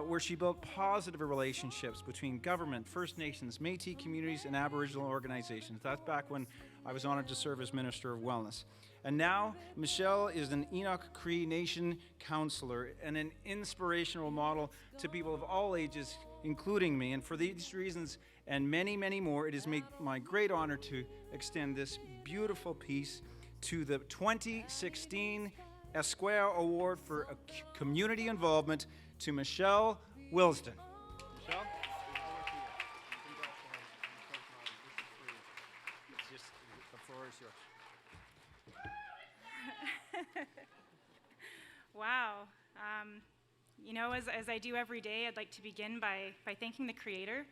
where she built positive relationships between government, First Nations, Métis communities, and Aboriginal organizations. That's back when I was honored to serve as Minister of Wellness. And now, Michelle is an Enoch Cree Nation counselor and an inspirational model to people of all ages, including me. And for these reasons and many, many more, it is my great honor to extend this beautiful piece to the 2016 Esquao Award for Community Involvement to Michelle Wilston. Michelle? The floor is yours. Wow. You know, as I do every day, I'd like to begin by thanking the Creator,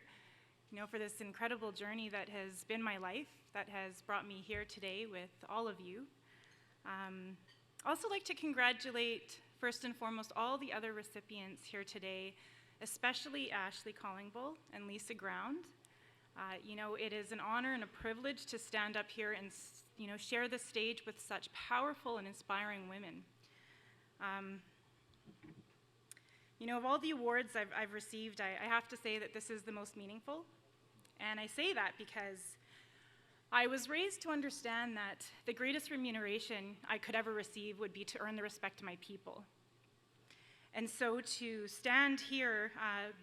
you know, for this incredible journey that has been my life, that has brought me here today with all of you. Also like to congratulate, first and foremost, all the other recipients here today, especially Ashley Collingbull and Lisa Ground. You know, it is an honor and a privilege to stand up here and, you know, share the stage with such powerful and inspiring women. You know, of all the awards I've received, I have to say that this is the most meaningful. And I say that because I was raised to understand that the greatest remuneration I could ever receive would be to earn the respect of my people. And so to stand here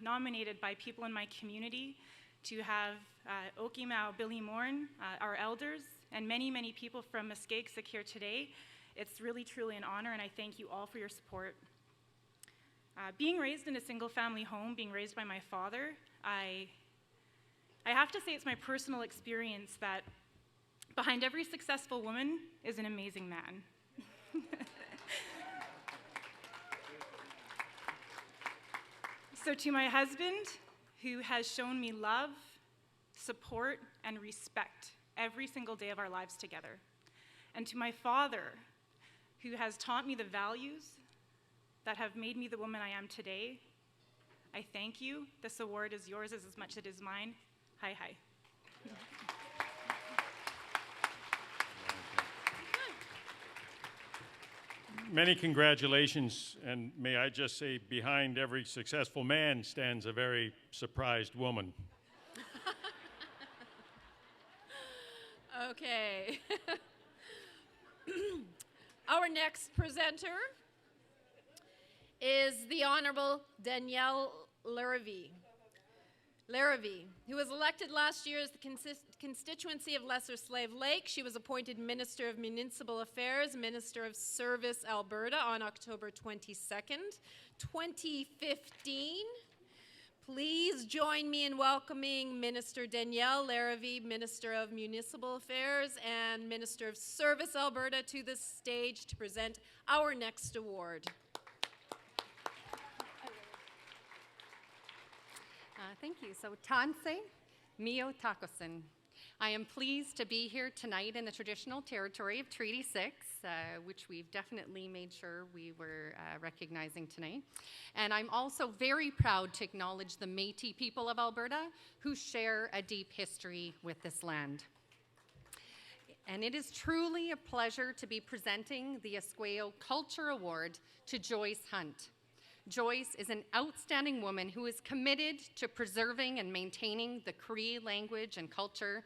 nominated by people in my community, to have Okimau Billy Morn, our elders, and many, many people from Muskegsic here today, it's really, truly an honor, and I thank you all for your support. Being raised in a single-family home, being raised by my father, I have to say it's my personal experience that behind every successful woman is an amazing man. So to my husband, who has shown me love, support, and respect every single day of our lives together, and to my father, who has taught me the values that have made me the woman I am today, I thank you. This award is yours as much as it is mine. Hi, hi. Many congratulations, and may I just say, behind every successful man stands a very surprised woman. Okay. Our next presenter is the Honorable Danielle Larrivee. Larrivee, who was elected last year as the constituency of Lesser Slave Lake. She was appointed Minister of Municipal Affairs, Minister of Service Alberta on October 22nd, 2015. Please join me in welcoming Minister Danielle Larrivee, Minister of Municipal Affairs and Minister of Service Alberta, to the stage to present our next award. Thank you. So, Tansei Mio Takosen. I am pleased to be here tonight in the traditional territory of Treaty 6, which we've definitely made sure we were recognizing tonight. And I'm also very proud to acknowledge the Métis people of Alberta who share a deep history with this land. And it is truly a pleasure to be presenting the Esquao Culture Award to Joyce Hunt. Joyce is an outstanding woman who is committed to preserving and maintaining the Cree language and culture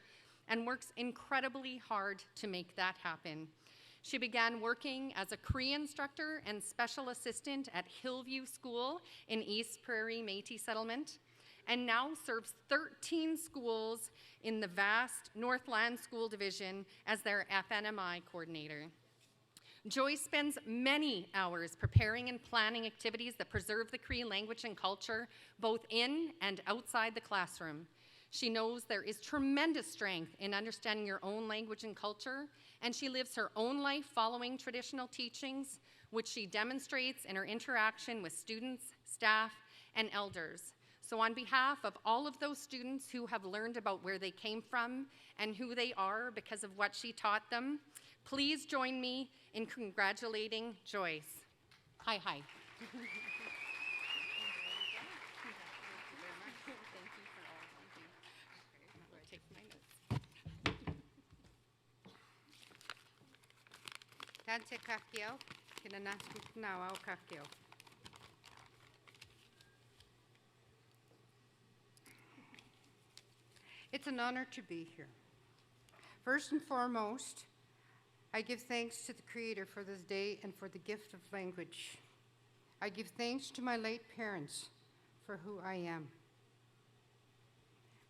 and works incredibly hard to make that happen. She began working as a Cree instructor and special assistant at Hillview School in East Prairie Métis Settlement, and now serves 13 schools in the vast Northland School Division as their FNMI coordinator. Joyce spends many hours preparing and planning activities that preserve the Cree language and culture, both in and outside the classroom. She knows there is tremendous strength in understanding your own language and culture, and she lives her own life following traditional teachings, which she demonstrates in her interaction with students, staff, and elders. So on behalf of all of those students who have learned about where they came from and who they are because of what she taught them, please join me in congratulating Joyce. Hi, hi. It's an honor to be here. First and foremost, I give thanks to the Creator for this day and for the gift of language. I give thanks to my late parents for who I am.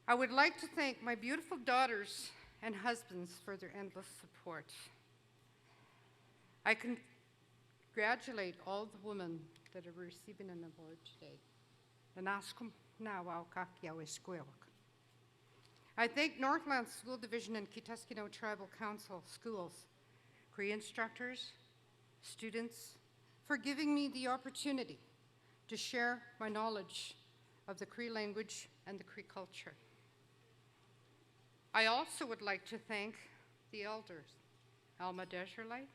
I would like to thank my beautiful daughters and husbands for their endless support. I congratulate all the women that are receiving an award today. I thank Northland School Division and Kitaskino Tribal Council schools, Cree instructors, students, for giving me the opportunity to share my knowledge of the Cree language and the Cree culture. I also would like to thank the elders, Alma Desjardins,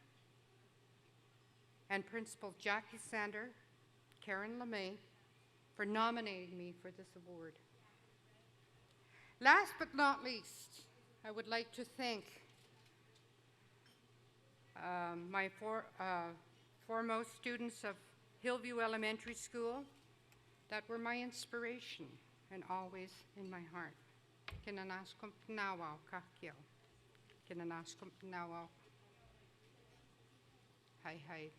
and Principal Jackie Sander, Karen LeMay, for nominating me for this award. Last but not least, I would like to thank my foremost students of Hillview Elementary School that were my inspiration and always in my heart. Kinanaskum Pnawao Kakyo. Kinanaskum Pnawao. Hi, hi.